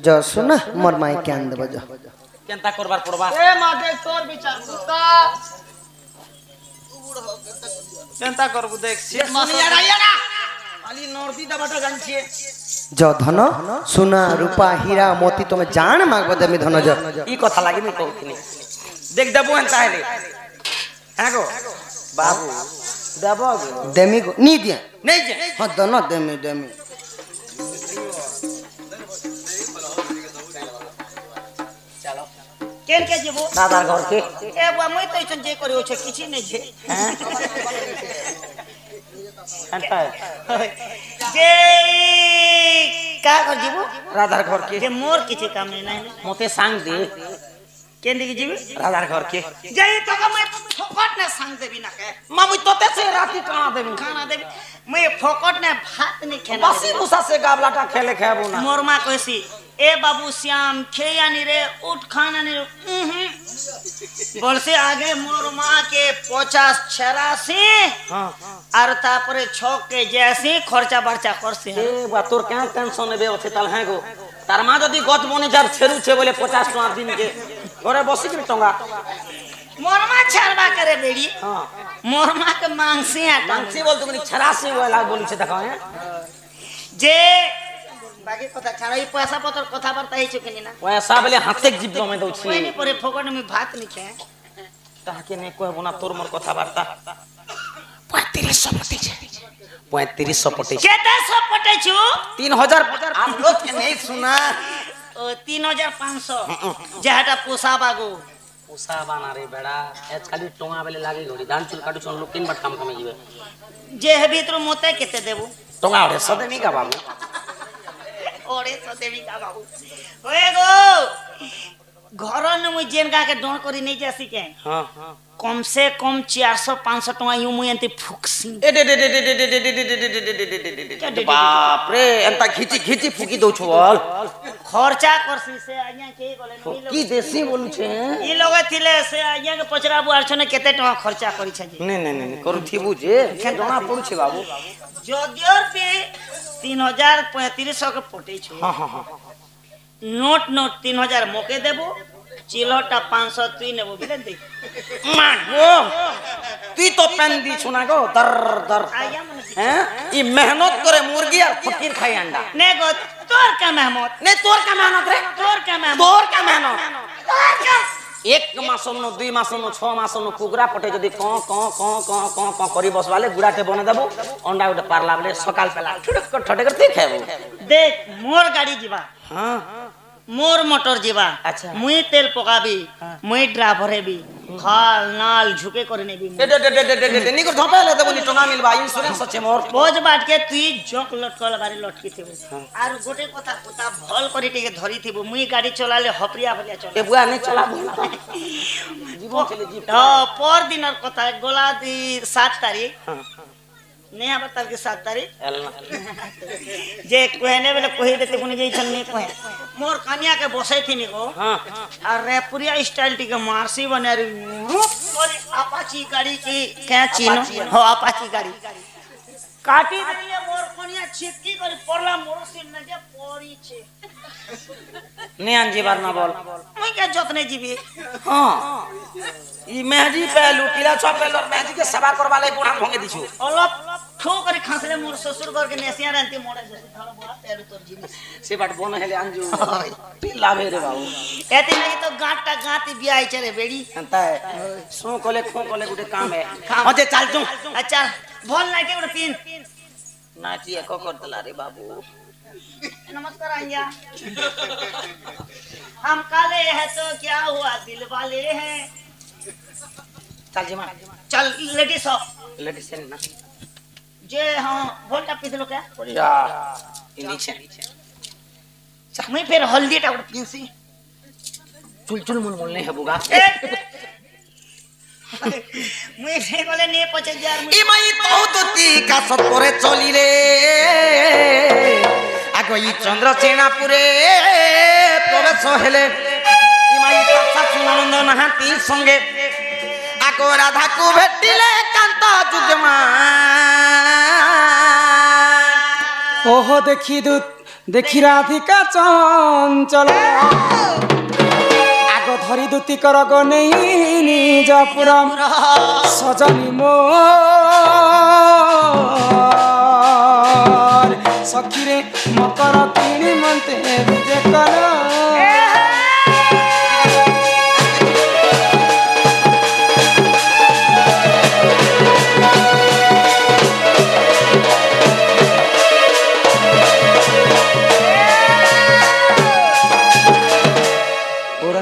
ଜ ସୁନା ମୋର ମାଇ କ୍ୟାନ ଦେବ ଜ केनता करबार पड़बा ए मागे तोर विचार सुता केनता करबु देख से सुनिया रायना खाली नर्दी दबाटा जानछे ज धन सुना रूपा हीरा मोती तुम जान मागब देमी धन ज ई कथा लागे मी कहथिनी देख देबो एंता हेले हां गो बाबू देबो देमी नी दिया नहीं जे हां धन देमी देमी केन के जेबो दादार घर के ए बुआ मई तो इसन जे करियो छ किछि नै छे एंता जे का कर जेबो राधार घर के जे मोर किछि काम नै नै मोते सांग दे केन दिके जेबी राधार घर के जे तो का मैं फोकट ने संग देबी ना के मामू तोते से राती खाना देबी खाना देबी मैं फोकट ने भात नहीं खाना बसी मुसा से गाबलाटा खेले खेबो ना मोर मां कहसी ए बाबू श्याम खेयानी रे उठ खाना रे बोल से आगे मोर मां के 50-86 हां और तापरे छक के जैसे खर्चा बर्चा करसे ए बा तोर क्या टेंशन नेबे ओथे ताल है गो तार मां जदी गत बनी जार छेरु छे बोले 50 टका दिन के घरे बसी के टंगा मोर मां छरबा करे बेड़ी हां मोर मां के मांगसी आटा मानसी बोल तुमनी 86 वाला बोली छे देखा है जे बाकी कथा छाड़ा ई पैसा पत्र कथा बर्ता ही चुकनी ना पैसा बोले हाथे जीव में दउ छी कोई नहीं परे फोकट में भात नहीं खाए ताके ने कहबो ना तोर मोर कथा वार्ता 3500 पटे छे 3500 पटे छे केते सब पटे छु 3000 आप लोग के नहीं सुना ओ 3500 जेहाटा पोसा बागो उसा बाना रे बेड़ा एच खाली टोंगा बेले लागे घोड़ी धान चुल काटू छन लोग 3 बार काम कमे जीवे जे है भीतर मोते केते देबो टोंगा ओरे सदेमी का बाबू ओरे सदेवी का बाबू होए गो घर न मुई जेन का के डोन करी नहीं जासी के हां कम से कम 400-500 टका यू मुई एंती फुकसी ए दे बाप रे एंता घिची घिची फुकी दउ छु बोल खर्चा करसी से आइया के गले की देसी बोलु छे ई लोग थिले से आइया के पचराबू आरछने केते टका खर्चा करी छ जी नहीं करू थिबू जे जणा पड़ू छे बाबू जदियोर पे 3000-3500 के पटे छु हां नोट 3000 मोके देबो चिलोटा 500 तू नेबो बिले दे मागो तू तो पेन दी छुना गो दर आइया मन हैं ई मेहनत करे मुर्गी और फकीर खाई अंडा ने गो तोर का मेहनत नहीं तोर का मेहनत रे तोर का मेहनत एक मासनो 2 मासनो 6 मासनो कुगरा पटे जदी क करी बसवाले गुडाटे बने देबो अंडा उडे पारला बले सकाल पेला ठुडक ठटे करते खाबो देख मोर गाड़ी जीवा हां मोर मोटर जीवा अच्छा मुई तेल पकाबी मुई ड्राइवर हेबी खाल नाल झुके करे नेबी दे निको धपाले देबो नि टंगा मिलबा इंश्योरेंस আছে मोर बोझ बाट के तुई जोक लटकल बारी लटकी थेबो आर गोटे कथा कोता भल करी टिके धरी थेबो मुई गाड़ी चलाले हपरिया भलिया चला ए बुआ नहीं चलाबो जीवन चले जी हां पर दिनर कथा गोला दी 7 तारीख नया बता के 7 तारीख जे कहने वाले कहि देते कोनी जे छन नहीं कहे मोर कन्या के बसै थी निको हां अरे पूरी स्टाइल टिके मारसी बने रे और अपाची गाड़ी की क्या चीनो हो अपाची गाड़ी काटी दिए मोर कन्या छिटकी करी पड़ला मोर से न जे पड़ी छे नहीं आंजी बार ना बोल मुई के जतने जीबी हां ई मेहदी पे लुटिला छपे लोर मेहदी के सवार करवा ले बुढ़ा भंगे दिछु अलप ठो करी खासले गले मोर ससुर घर के नेसिया रहती मोड़े जैसे थारो बड़ा पैर तोर जीव से बाट बोन हेले अंजू लाभे रे बाबू एते नहीं तो गांटा गांती बियाई चले बेड़ी अंता है सो कोले खो कोले गुटे काम है अजे चल जो अच्छा बोल ना के उड़ पिन नाची एको कर दला रे बाबू नमस्कार आइया हम काले हैं तो क्या हुआ दिल वाले हैं चल जी मां चल लेडीज हो लेडीज से ना जे हां बोलता पिस लो क्या या नीचे मैं फिर हल्दी टा उड़ पिन सी चुल चुल मुल मुल नहीं है बुगा मैं से बोले ने 5000 ই মাই তো তি কাছত করে চলি রে আগো ই চন্দ্রচেনাপুরে প্রবেশ হেলে ই মাই কাছা সুনন্দ নাহাতি সঙ্গে আগো রাধাকু ভেটিলে কান্ত যুগমা ওহো দেখি রাধিকা চঞ্চল আগ ধরি দুতি কর গো নেই নিজ পুরম সজনী মোর সখিরে মকর কিনি মন্তে বিজে কর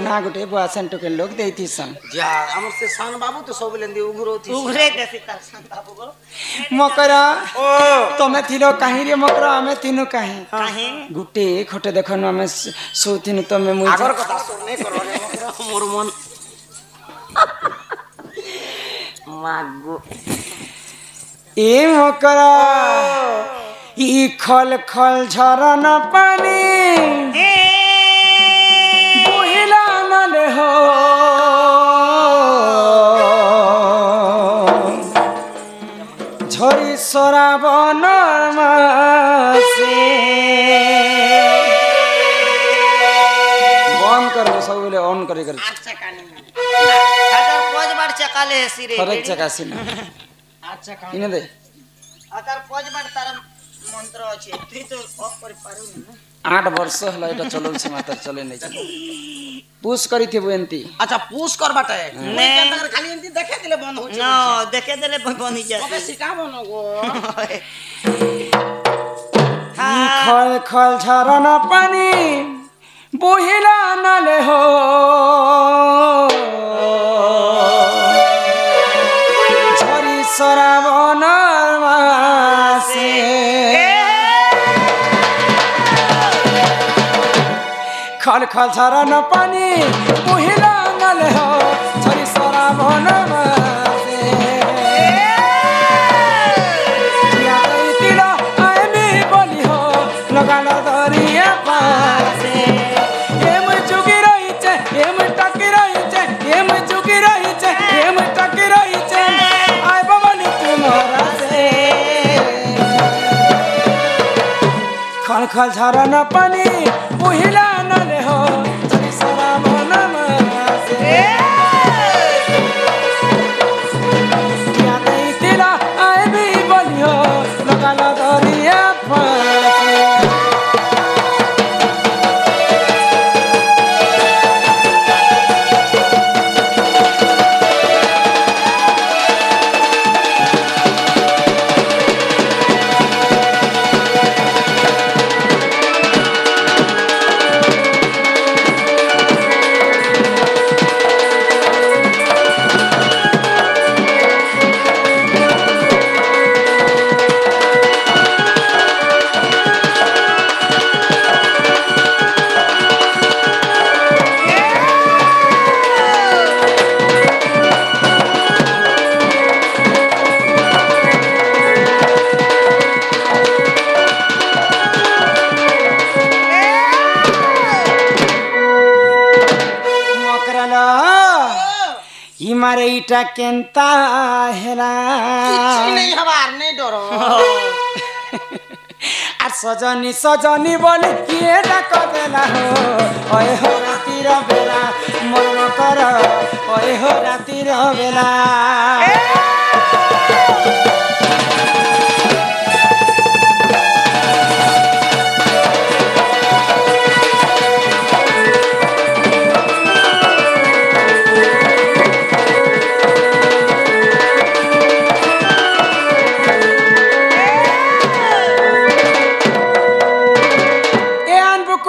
ना गोटे बुआ सेंटो के लोग देती सन जा हमर से सान बाबू तो सब लेंदी उगरो थी उगरे देसी तार सन बाबू को मकरा ओ तमे थिलो काहे रे मकरा हमें तीनो काहे काहे गुटे खोटे देखन हमें सो तीनो तमे मुई आगर कथा सुनने करो रे मकरा मोर मन मागो ए मकरा ई खल खल झरना पानी हो झरी सराबन मासे बंद करो सब बोले ऑन करे कर अच्छा कानी अगर पोज बार चकाले सिरे फरक चकासी ना अच्छा कानी इने दे अगर पोज बार तार मंत्र अछि तू तो ऑफ कर पारु ना 8 वर्ष हला एटा चलल से मात्र चले नै चले पुश करी थे एंती अच्छा पुश कर बाटे ने खाली एंती देखे दिले बंद हो न देखे देले बंद हो जाए अबे सिका बनो गो खल खल झरना पानी बोहिला नाले हो झरी सराबन मासे खल खल झरना पानी बोहिला नाले हो झरी सराबन मासे जिया तिला आमी बोली हो लगाना दरिया पासे एम चुकी रही छे एम टकी रही छे एम चुकी रही छे एम टकी रही छे आय बबली तुम्हारा से खल खल झरना पानी उहिला न ले हो चली सरा मन से क्या नहीं तिला आए भी बोलियो लगाना दरिया पासे मारे इटा केंता हेला किछ नहीं हवार नहीं डरो আর সজনী সজনী বলে কিয়ে ডাক দেলা হো ওই হো রাতির বেলা মন কর ওই হো রাতির বেলা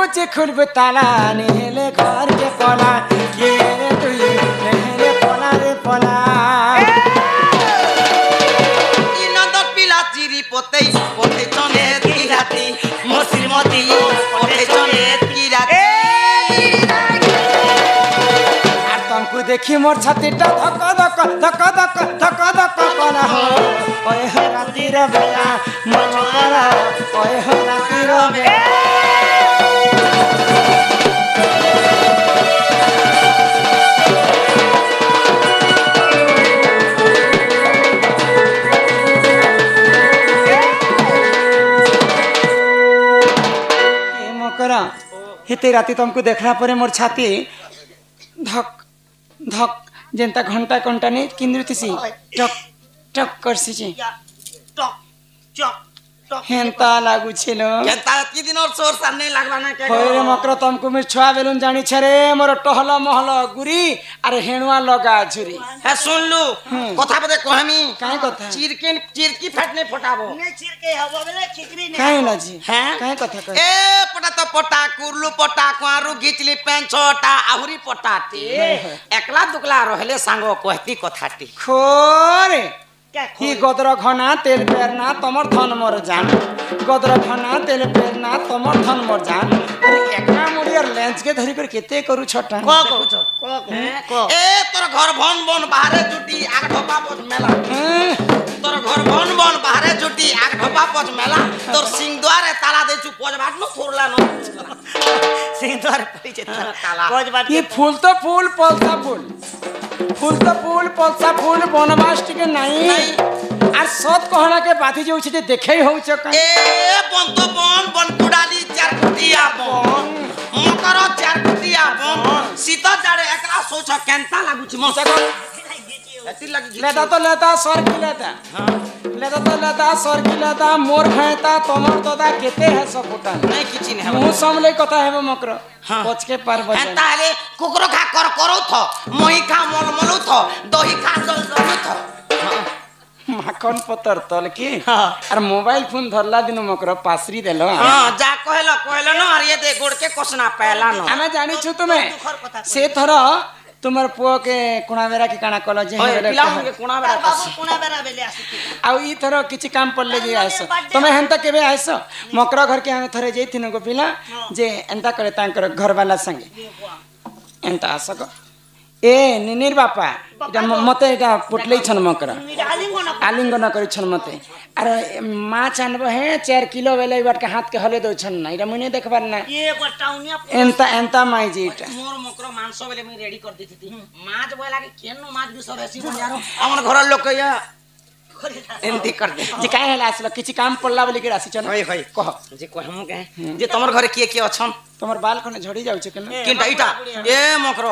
कुछ खुलब ताला नेले घर के पला के रे तुई नेले पला रे पला ইনন্দর পিলা চিরি পতেই পথে চলে কি রাতি মোর শ্রীমতী পথে চলে কি রাতি আর तुमको देखी मोर छातीटा धक धक धक धक धक धक करा हो ओए हो राती रे बेला मन करा ओए हो राती रे बेला हेते राती तुमको देखला परे मोर छाती धक धक जेंता घंटा घंटा नहीं किंद्रुतिसी टक टक करसी टक चक टक हेंता लागू छिलो কেনতা কি দিনর সোর সামনে লাগবা না কে होय रे मकर तुमको मैं छुआ बेलुन जानी छरे मोर टहल महल गुरी अरे हेणुआ लगा छुरी হ্যাঁ শুনলু কথা বলে কহামি काहे कथा চিরকি ফাটনে ফটাবো ने चिर के हवा बेले खिचड़ी ने काहे लाजी হ্যাঁ काहे कथा कर এ পটা তো পটা কুরলু পটা কুয়ারু গিচলি পেন ছটা আহুরি পটাটি একলা দুকলা রহলে সাঙ্গ কহতি কথাটি खोरे क्या ही गदर घना तेल पेरना तमर धन मोर जान गदर घना तेल पेरना तमर धन मोर जान अरे एकना मोरियर लेंस के धरी कर केते करू छटा को को এ তোর ঘর ভন বন বাহারে জুটি আগ ঢোপা পচ মেলা তোর ঘর ভন বন বাহারে জুটি আগ ঢোপা পচ মেলা তোর সিং দুয়ারে তালা দেছু পচ বাটনো ফুরলা ন सिंदूर परिचय ताला। कोज बात ये फूल तो फूल पलसा फूल फूल तो फूल पलसा फूल बनवास टिके नहीं আর সত কহনা কে বাতি যে উছে দেখেই হউছ কাই এ বন তো বন বন কুড়ালি চার কুটিয়া বন মকর চার কুটিয়া বন শীত জাড়ে একলা সোছ কেনতা লাগুছি মশা এতি লাগি लेता तो लेता सर की लेता लेता तो लेता सर की लेता मोर खाएता तमर दादा केते है सब फुटा নাই কিছু নেই मुंह सामले कथा है मकर पच के पार बजा তাহলে কুকুর খা কর করু থ মহি খা মল মলু থ দহি খা জল জলু থ माखन पतर तल की और मोबाइल फोन धरला दिन मकर पासरी देलो হ্যাঁ যা কহেলো কহেলো ন আর এ দে গোড় কে কসনা পেলা ন हमें जानी छु तुम्हें से थर तुमर पुओ के कुणा बेरा के काना कल जे ওই हेले পিলা কে কোনা বেড়া बाबू कोना बेरा बेले आसी आउ ई थर किछि काम पड़ले जे आइसो तमे हेंता केबे आइसो मकर घर के हमें थरे जइथिन गो पिला जे एंता करे तांकर घर वाला संगे एंता आसक ए निनिर बापा इटा मते इटा पुटलै छन मकर आलिंगन करि छन मते अरे मां चानबो है 4 किलो वेले बाट के हाथ के हले दो छन ना इटा मुने देखबार ना ये बटाउनिया एंता एंता माई जी इटा মোর মকর মাংস বেলে আমি রেডি করে দিতি মাছ বয় লাগে কেন মাছ দিছ রেসি বজারো আমার ঘরের লোক ইয়া এমতি কর দে जे काहे हला आसलो किछि काम पड़ला बोली के रासि छन হই হই कह যে কহমু কে যে তোমার ঘরে কিয়ে কিয়ে অছন तमर बाल खने झड़ी जाउ छ केन কিনটা ইটা এ মকর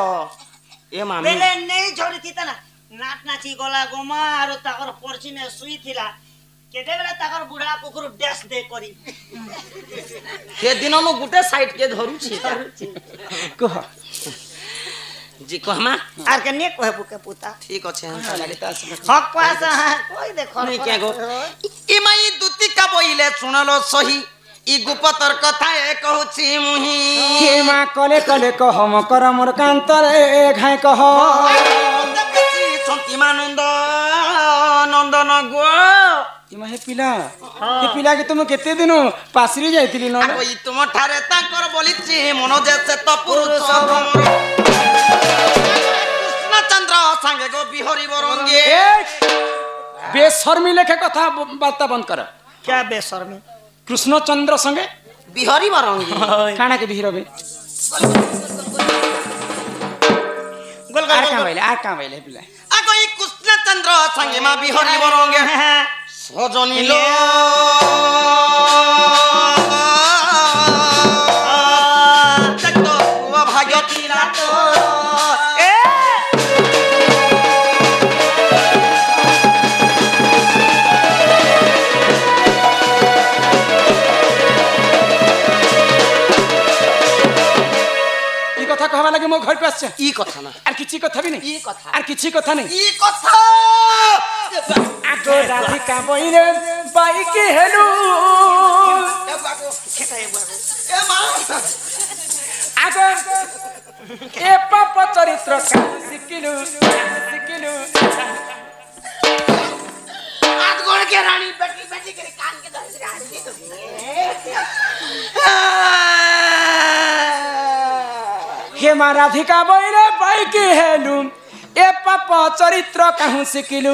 এ মামি बेले नहीं छोड़ी थी तना नाच नाची गला गोमा आरो ताकर पर्ची ने सुई थिला केते बेला ताकर बुढ़ा कुकुर डैश दे करी সে দিন মু গুটে সাইড কে ধরুছি कह জি কহমা आर के ने कहे बुके पुता ঠিক আছে लगता आसलो हक पास कोई देखो नहीं क्या गो इमाई दुती का बोइले सुनलो सही इ गुपतर कथा ए कहूची मुही हे मां कले कले कह मकर मोर कांतरे घाय कह छंती मानंद नंदन गो इमा हे पिला के तुम केते दिन पासरी जाइतिली न आगो इ तुम ठारे तांकर बोलिची मन जेसे तो पुरुष भमर कृष्ण चंद्र संगे गो बिहरी बरंगे बेशर्मी लेखे कथा बार्ता बंद कर क्या बेशर्मी कृष्ण चंद्र संगे बिहरी बरंगे काना के बिहरबे गोल आर का भइले पिला आगो इ कृष्ण चंद्र संगे मा बिहरी बरंगे सजनी लो भाग्यती रात ई कथा कहबा लगे मो घर पे आछे इ कथा ना आर किछि कथा भी नहीं इ कथा आर किछि कथा नहीं इ कथा आगो राधिका बहिरे बाई के हेलु है बाबू ए मां আগ এ পাপ চরিত্র শিখিলু শিখিলু हाथ गोड़ के रानी बैठी बैठी के कान के दर्द रानी হে মা রাধিকা বইরে পাইকি হেলু এ পাপ চরিত্র কাহু শিখিলু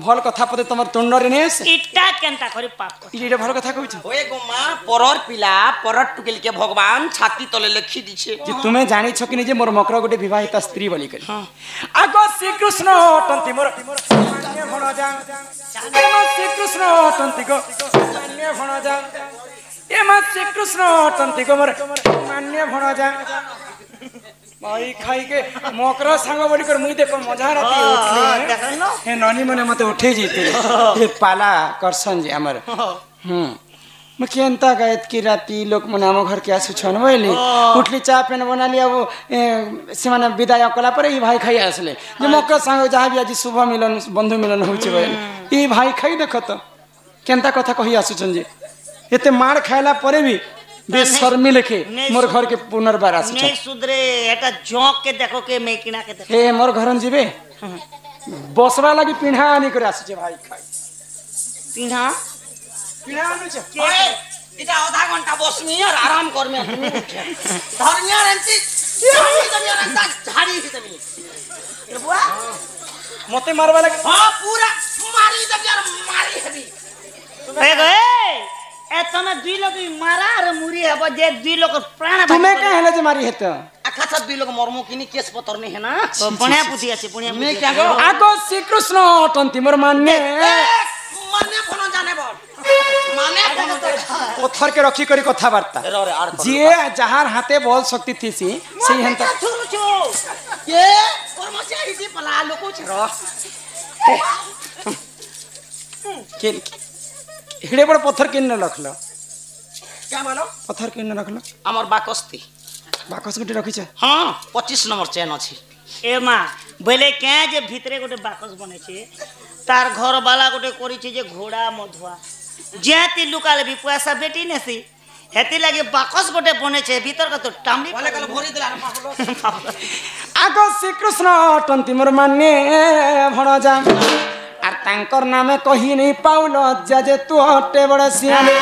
ভাল কথা পদে তোমার তুণ্ডরে নেই আসে इट्टा केनता करे पाप कर এটা ভাল কথা কইছ ওয়ে গো মা পরর পিলা পরর টুকেলকে ভগবান ছাতি তলে লেখি দিছে যে তুমি জানিছ কি যে মোর মকর গোটে বিবাহিতা স্ত্রী বলি করি আগ শ্রীকৃষ্ণ অটন্তি মোর মান্য ভণজা এমা শ্রীকৃষ্ণ অটন্তি গো মান্য ভণজা এমা শ্রীকৃষ্ণ অটন্তি গো মোর মান্য ভণজা ভাই খাই के মকর সাঙ্গ বলি कर মুই দেখো মজা রাতি देखनो हे ननी मने मते उठे जीते हे पाला करसन जे हमर मैं केनता गयत की राती लोग मने हम घर के आसु छन बोली उठली चा पेन बना लिया वो से माने विदाय कला पर ई भाई खाई आसले जे मकर संग जहां भी आज शुभ मिलन बंधु मिलन होचे बोली ई भाई खाई देखो तो केनता कथा कहि आसु छन जे एते मार खायला परे भी बेशर्मी लेके मोर घर के पुनर्बार आसु छन नहीं सुधरे एटा जोक के देखो के मैं किना के देखो हे मोर घरन जीवे बसवा लगी पिंढा आनी करे आसु छे भाई खाई पिन्हा पिंढा आनु छे ওয়ে এটা আধা ঘন্টা বসমি আর আরাম করমি ধর্মিয়া রেন্তি ঝাড়ি দিতে বুয়া मते मारवा लगे हां पूरा मारी दब यार मारी हेबी ए गए ए तने दुई लोग मारा और मुरी हब जे दुई लोग प्राण तुम्हें कह हेले जे मारी हेत আখা সব দুই লোক মর্ম কিনি কেস পতর নি হেনা बण्या बुद्धि আছে बण्या मैं बुद्धि क्या गो आगो श्री कृष्ण अटंती मोर मान्य মানে ফোন জানে বল মানে पत्थर के रखी करी कथा वार्ता रे रे আর जे जहार हाथे बल शक्ति थी सी सही हंता छुरु छु কে কর্মচারী হিসেবে পলা লোক ছিল के हिड़े बड़ पत्थर किन रखलो क्या बोलो पत्थर किन रखलो আমার বাকস্তি बाकस गुटे रखी छे হ্যাঁ 25 নম্বর চেন আছে ए मा बोले क्या जे भितरे गोटे बाकस बने छे तार घर वाला गोटे करी छे जे घोड़ा मधुआ जेती लुकाले भी पैसा बेटी नेसी हेती लागे बाकस गोटे बने छे भीतर का तो टामली বলে গেল ভরি দিলা आगो श्री कृष्ण अटंती मोर मान्य भणजा आर तांकर नामे कही नहीं पाउल अज्जा जे तू हटे बड़ सियाने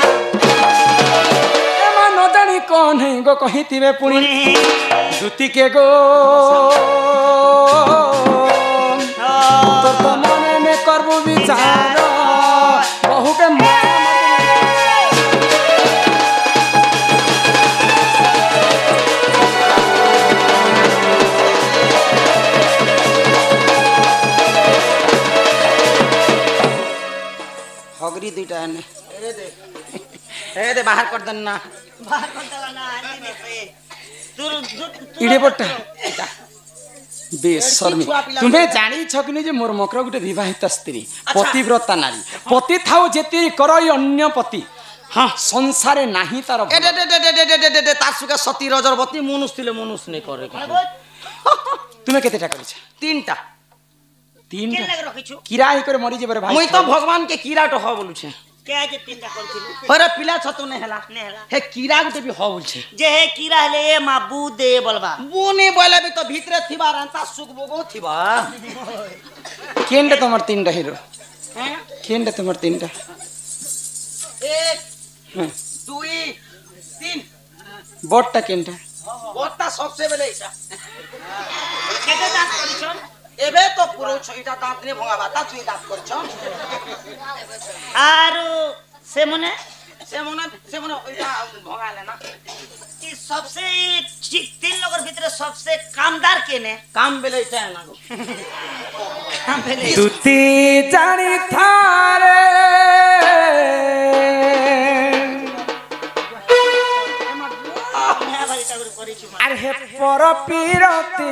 एमा न जानी कौन है गो कहितिबे पुणी दुती के गो तोर तो मने में करबो विचार बहु के हगरी दुईटा ने এ দে বাহার কর দেন না बाहर कर देला ना आंटी ने से तू इडे पट्टा बेशर्मी तुम्हें जानी छकिनी जे मोर मकर गुटे विवाहित स्त्री पतिव्रता नारी पति थाओ जेती करई अन्य पति हां संसारे नाही तार এ দে দে দে দে দে দে তার সুকা সতী রজরবতী মনুষ তিলে মনুষ নে করে तुम्हें केते टाका करिछ তিনটা तीन के लग रखिछु किराई करे मरी जेबर भाई মুই তো ভগবান কে কিরা তো হ বলুছে क्या जे तीनटा करथिलु হরে পিলা ছতু নে হেলা नेहला হে কিরা গুতে বি হ বলছে जे हे कीरा ले ए मा बू दे बलबा বুনি বলে বি তো ভিতরে থিবা রান্তা সুখ বগো থিবা केंडे तमर तीनटा हिरो হ্যাঁ केंडे तमर तीनटा 1 2 3 बोटटा केंडा ওটা সবচেয়ে বেলে এটা केते दास करिछन এবে তো পুরো ছইটা দাঁত নে ভঙাবা তা তুই দাঁত করছ आरो से मने সে মনে ওইটা ভঙালে না ई सबसे तीन लोगर भीतर सबसे कामदार केने কাম বেলে এটা না গো काम भेले तुती जानी थारे नया बारी टागर करिछु मा अरे पर पीरती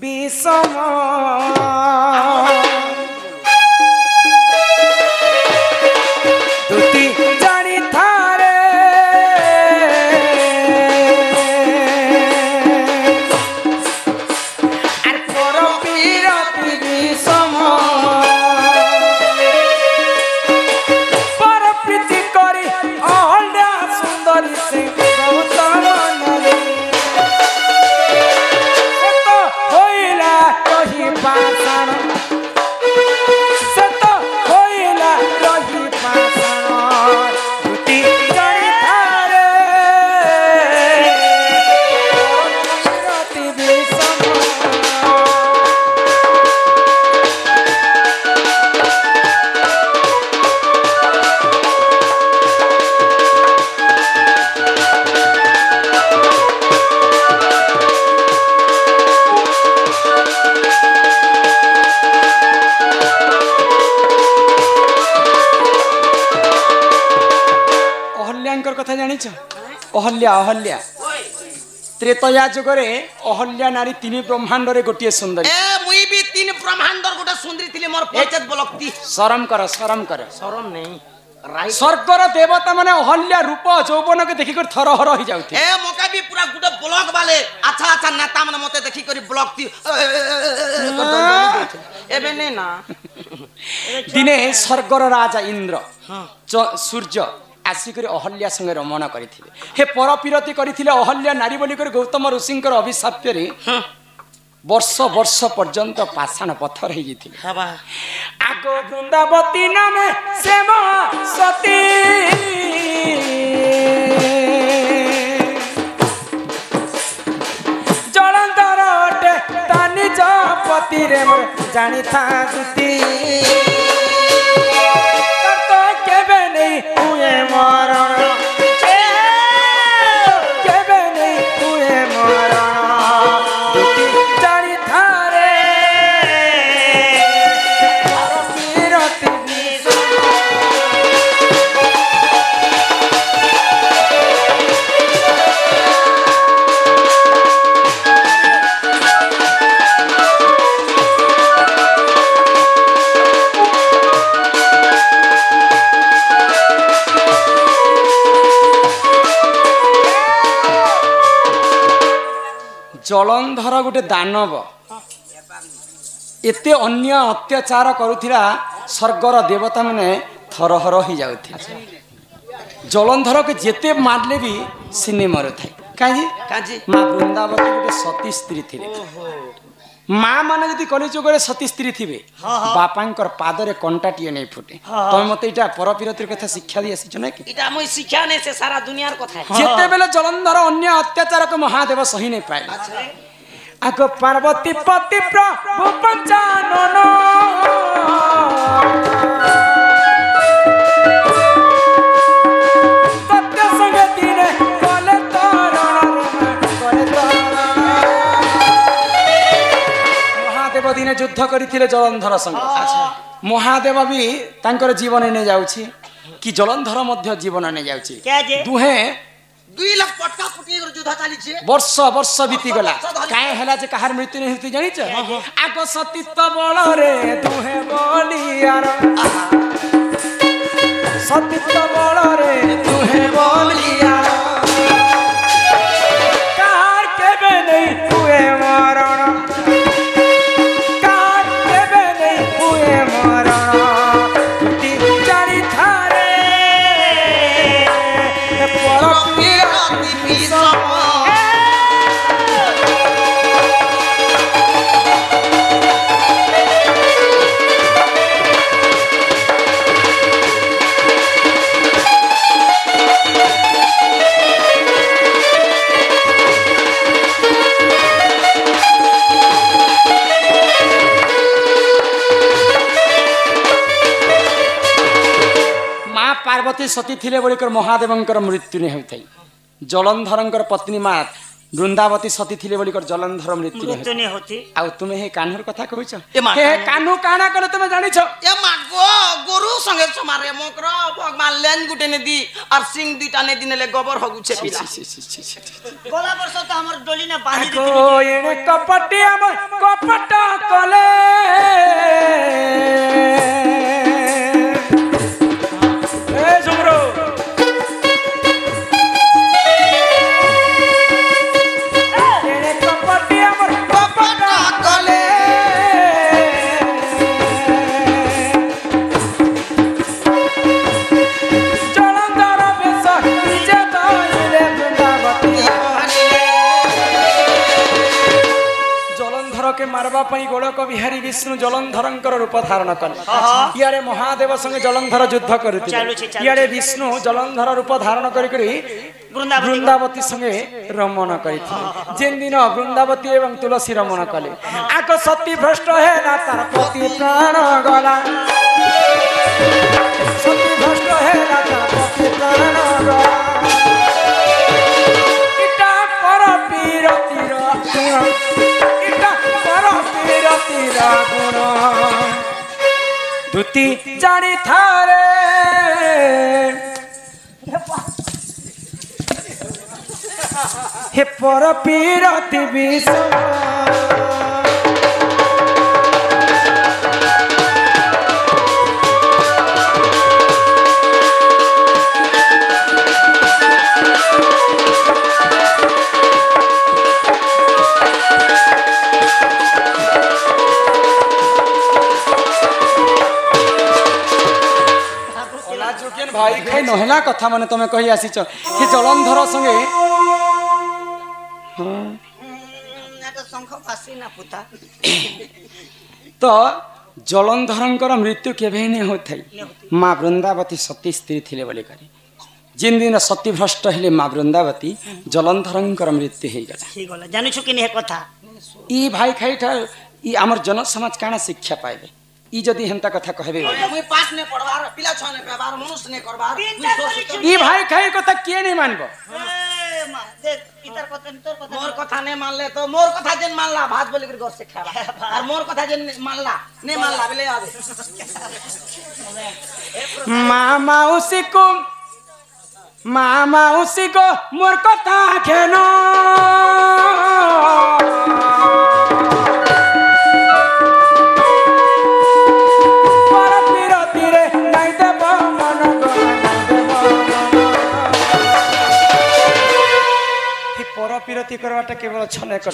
विषम तुती जानी थारे अरे पर पीरती विषम पर प्रीति करी अहल्या सुंदरी ଅହଲ୍ୟାଙ୍କର କଥା ଜାଣିଛ? ଅହଲ୍ୟା ଅହଲ୍ୟା ତ୍ରେତୟା ଯୁଗରେ ଅହଲ୍ୟା ନାରୀ 3 ବ୍ରହ୍ମାଣ୍ଡରେ ଗୋଟିଏ ସୁନ୍ଦରୀ। ଏ ମୁଇ ବି 3 ବ୍ରହ୍ମାଣ୍ଡର ଗୋଟେ ସୁନ୍ଦରୀ ଥିଲି ମୋର ପଞ୍ଚାୟତ ବଲକ୍ତି। ଶରମ କର ଶରମ କର। ଶରମ ନାହିଁ ରାଇଟ। ସ୍ୱର୍ଗର ଦେବତା ମାନେ ଅହଲ୍ୟା ରୂପ ଯୌବନକୁ ଦେଖିକରି ଥରହର ହେଇ ଯାଉଥିଲେ। ଏ ମକା ବି ପୁରା ଗୋଟେ ବ୍ଲକ ବାଲେ ଆଚ୍ଛା ଆଚ୍ଛା ନେତା ମାନେ ମତେ ଦେଖି କରି ବ୍ଲକ ତି ଏବେ ନେ ନା ଦିନେ ସ୍ୱର୍ଗର ରାଜା ଇନ୍ଦ୍ର ସୂର୍ଯ୍ୟ ଆସିକରି ଅହଲ୍ୟା ସଙ୍ଗେ ରମଣ କରିଥିଲେ। ହେ ପରପିରତି କରିଥିଲେ ଅହଲ୍ୟା ନାରୀ ବୋଲିକରି ଗୌତମ ଋଷିଙ୍କର ଅଭିଶାପ୍ୟରେ ବର୍ଷ ବର୍ଷ ପର୍ଯ୍ୟନ୍ତ ପାଷାଣ ପଥର ହେଇଯାଇଥିଲେ। ଆଗ ବୃନ୍ଦାବତୀ ନାମେ ସେମ ସତୀ ଜଳନ୍ଧର ଅଟେ ତା ନିଜ ପତିରେ ଜାଣିଥା ଦୁତି କେବେ ନେଇ ହୁଏ ମରଣ କେବେ ନେଇ ହୁଏ ମରଣ ଦୁତି ଜାଣିଥାରେ ପରପିରତି ଜଳନ୍ଧର ଗୋଟେ ଦାନବ ଏତେ ଅନ୍ୟ ଅତ୍ୟାଚାର କରୁଥିଲା ସ୍ୱର୍ଗର ଦେବତା ମାନେ ଥରହର ହେଇଯାଉଥିଲେ। ଜଳନ୍ଧରକୁ ଯେତେ ମାରିଲେ ବି ସେ ନି ମରୁଥାଏ। କାହିଁକି ମା ବୃନ୍ଦାବତୀ ଗୋଟେ ସତୀ ସ୍ତ୍ରୀ ଥିଲେ। ମା ମାନେ ଯଦି କଳିଯୁଗରେ ସତୀ ସ୍ତ୍ରୀ ଥିବେ ବାପାଙ୍କର ପାଦରେ କଣ୍ଟାଟିଏ ନେଇ ଫୁଟେ। ତମେ ମତେ ଏଇଟା ପରପିରତିର କଥା ଶିକ୍ଷା ଦେଇ ଆସିଛ ନା କି? এটা মই শিক্ষা নে সে সারা দুনিয়ার কথা। যেତେବେଳେ ଜଳନ୍ଧର ଅନ୍ୟ ଅତ୍ୟାଚାରକୁ ମହାଦେବ ସହି ନେଇ ପାଇଲେ ଆଗ ପାର୍ବତୀ ପତି ପ୍ରଭୁ ପଞ୍ଚାନନ ସତ୍ୟ ସଙ୍ଗେ ଦିନେ କଲେ ତରଣ ମହାଦେବ ଦିନେ ଯୁଦ୍ଧ କରିଥିଲେ ଜଳନ୍ଧର ସଙ୍ଗେ। ମହାଦେବ ବି ତାଙ୍କର ଜୀବନ ନେଇ ଯାଉଛି କି ଜଳନ୍ଧର ମଧ୍ୟ ଜୀବନ ନେଇ ଯାଉଛି। ଦୁହେଁ 2 লাখ পটকা ফুটি যুদ্ধ চালিছে ବର୍ଷ ବର୍ଷ ବିତିଗଲା। କାହିଁ ହେଲା ଯେ କାହାର ମୃତ୍ୟୁ ନେଇ ହେଇଛି ଜାଣିଛ? ଆଗ ସତୀତ୍ୱ ବଳରେ ଦୁହେଁ ବଳିଆର ସତୀତ୍ୱ ବଳରେ ଦୁହେଁ ବଳିଆର କାହାର କେବେ ନେଇ ହୁଏ ମରଣ କାହାର କେବେ ନେଇ ହୁଏ ମରଣ ଦୁତି ଜାଣିଥାରେ পরপিরতি বিষম। ପାର୍ବତୀ ସତୀ ଥିଲେ ବୋଲିକର ମହାଦେବଙ୍କର ମୃତ୍ୟୁ ନେଇ ହେଉଥାଏ। ଜଳନ୍ଧରଙ୍କର ପତ୍ନୀ ମା ବୃନ୍ଦାବତୀ ସତୀ ଥିଲେ ବୋଲିକର ଜଳନ୍ଧର ମୃତ୍ୟୁ ନେଇ ହେଉଥାଏ। ଆଉ ତୁମେ ହେ କାହ୍ନୁର କଥା କହୁଛ? ହେ କାହ୍ନୁ କାଣା କଲେ ତୁମେ ଜାଣିଛ? এ মাগো গরু সঙ্গে সমারে মকর ভগবান লেন গুটে নে দি আর সিং দুইটা নে দিনেলে গোবর হগুছে পিলা। গলা বর্ষ তো আমার ডলি না বাঁধি ও এনে কপটি আমার কপট কলে এ ঝুমরো এনে কপটি আমার কপট কলে জলন্ধর বেশ নিজে দইলে বৃন্দাবতী জলন্ধরকে মারবা পাই গোলক বিহারী বিষ্ণু জলন্ধরঙ্কর রূপ ধারণ কলে। ইয়ারে মহাদেব সঙ্গে জলন্ধর যুদ্ধ করিଥିଲେ। ইয়ারে বিষ্ণু জলন্ধর রূপ ধারণ করি বৃন্দাবতী সঙ্গে রমণ করিଥିଲେ। যেন দিন বৃন্দাবতী এবং তুলসী রমণ কলে আগ সতী ভ্রষ্ট হেলা তার পতি প্রাণ গলা সতী ভ্রষ্ট হেলা তার পতি প্রাণ গলা ইটা পরপিরতির গুণ ইটা পরপিরতির গুণ দুতি জানি থারে हे पर पीरति विष भाई खाई नहला कथा माने तुम कही आसीच कि जलंधर संगे तो जलंधर मृत्यु केवे नहीं होता माँ वृंदावती सती स्त्री थी बोली करी जिन दिन सती भ्रष्ट हेले माँ वृंदावती जलंधर मृत्यु हो गला जानु छु कि नहीं कथा ई भाई खाई ई आमर जन समाज काना शिक्षा पाइबे ई जदी हेंता कथा कहबे मुई पास ने पढ़वार पिला छने पेबार मनुष्य ने करबार ई भाई खाई कथा के नहीं मानबो देख इतर कथा तोर कथा मोर कथा ने मान ले तो मोर कथा जेन मानला भात बोली कर घर से खावा और मोर कथा जेन मानला ने मानला बेले आवे मामा उसी को मोर कथा खेनो पिरती करवाटा केवल छने कर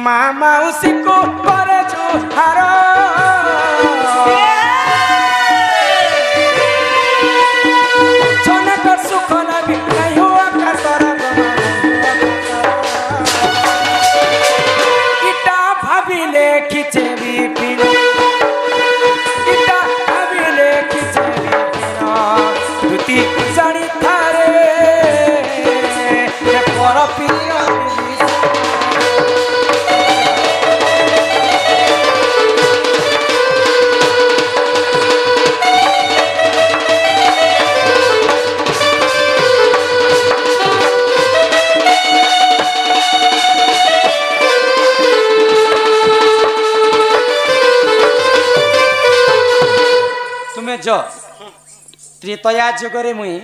मामा उसी को पर जो हारो छने कर सुख लगी नहीं हुआ का सारा इटा भाबिले खिचे भी पिन इटा भाबिले खिचे भी पिन दुती जानी थारे तुम्हें जो त्रेतया जुगरे मुई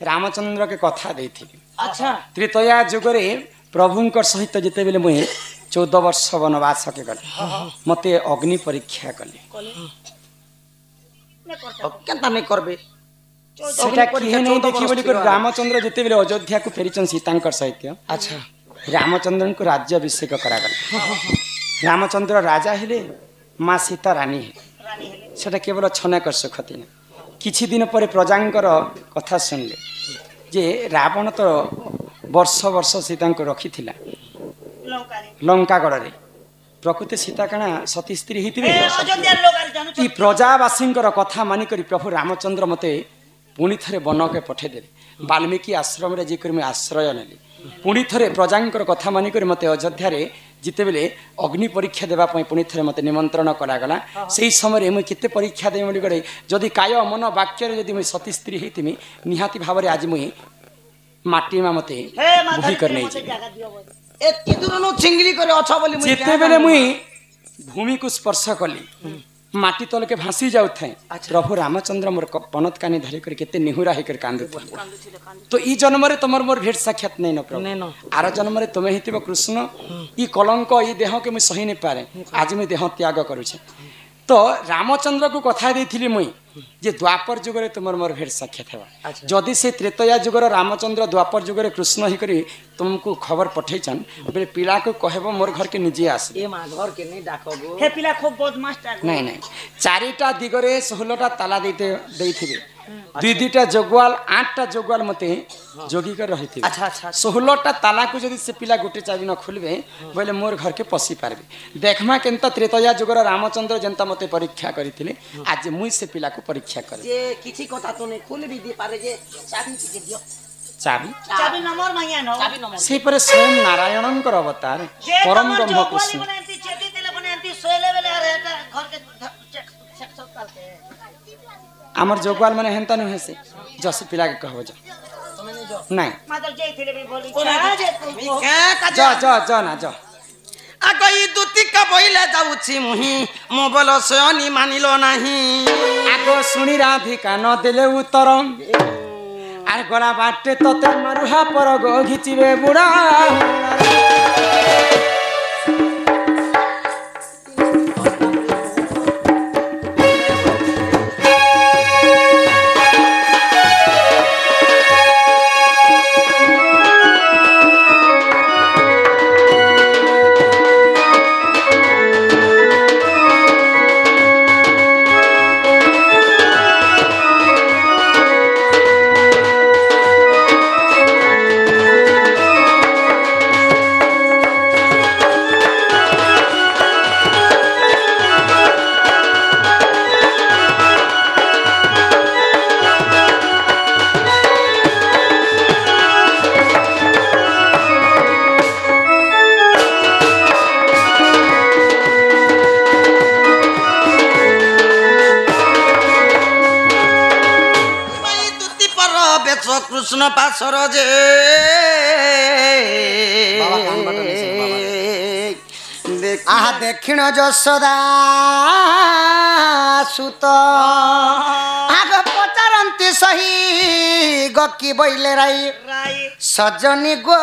रामचंद्र के कथा दे थी अच्छा त्रेतया जुगरे प्रभुंकर सहित जिते बेले मुई 14 वर्ष वनवास के गले मते अग्नि परीक्षा कले केनता नहीं करबे सेटा किहे नहीं देखि बोली कर रामचंद्र जिते बेले अयोध्या को फेरिचन सीतांकर सहित अच्छा रामचंद्रन को राज्याभिषेक करा गले रामचंद्र राजा हेले माँ सीता रानी हेले सेटा केवल छने कर सुखती ना किछि दिन पर प्रजांकर कथा सुनले जे रावण तो वर्ष वर्ष सीता को रखी थिला लंकागढ़ प्रकृति सीता कणा सती स्त्री ही प्रजावासी कथा मानिक प्रभु रामचंद्र मते पुणी थे वन के पठेदेले वाल्मीकि आश्रम रे जेकर मैं आश्रय नेली पुणी थे प्रजांकर कथा मानिक मते अयोध्या रे जिते बेले अग्नि परीक्षा देवा पुणी थे मते निमंत्रण करागला से समय मुझे केते परीक्षा देवी बोली करे जदि काय मन वाक्य जदि मुझे सती स्त्री होती निहाती भाव में आज मुझे माटी में मते बुही कर नहीं एति दूरनु चिंगली करे अच्छा बोली मुई जेते बेले मुई भूमि को स्पर्श कली माटी तल के भासी जाउ थे प्रभु रामचंद्र मोर पनत कानी धरि कर केते निहुरा हे कर कांदु तो ई जन्म रे तमर मोर भेट साक्षात नहीं न प्रभु आर जन्म रे तमे हितिबो कृष्ण ई कलंक ई देह के मुई सही नहीं पारे आज मुई देह त्याग करू छे तो रामचंद्र को कथा देथिली मुई जे द्वापर जुग रे तुमर मोर भेट साक्षात हेबा जदि से त्रेतया जुगर रामचंद्र द्वापर जुग रे कृष्ण ही करी तुमको खबर पठैछन बेले पिला को कहबो मोर घर के निजे आस ए मां घर के नहीं डाकबो हे पिला खूब बदमाश टा नहीं नहीं चारिटा दिगरे 16टा ताला देते देथिबे दुई दुईटा जोगवाल 8टा जोगवाल मते जोगी कर रही थी अच्छा अच्छा 16टा ताला को जदि से पिला गोटे चाबी न खोलबे बोले मोर घर के पसी पारबे देखमा केनता त्रेतया जुगर रामचंद्र जनता मते परीक्षा करिथिले आज मुई से पिला को परीक्षा करे जे किछि कथा तो नहीं खोल भी दे पारे जे चाबी के दियो चाबी नंबर मांगिया न चाबी नंबर से पर स्वयं नारायणंकर अवतार परम ब्रह्म कृष्ण चेती तेले बने सोले बेले अरे घर के चेक सब काल के आमर जोगवाल माने हेंता न हेसे जस पिला के कहबो जा नहीं मादल जय थिले भी बोली जा ना जा आगई दुती का बोइले जाउछि मुही मोबाइल से अनि मानिलो नाही आगो सुनी राधिका न देले उत्तर आ আর গলা বাটে তোতে মারুহা পর গো ঘিচিবে বুড়া কৃষ্ণ পাশর যে আহা দক্ষিণ যশোদা সুত আগ পচারন্তি সহি গকি বইলে রাই সজনী গো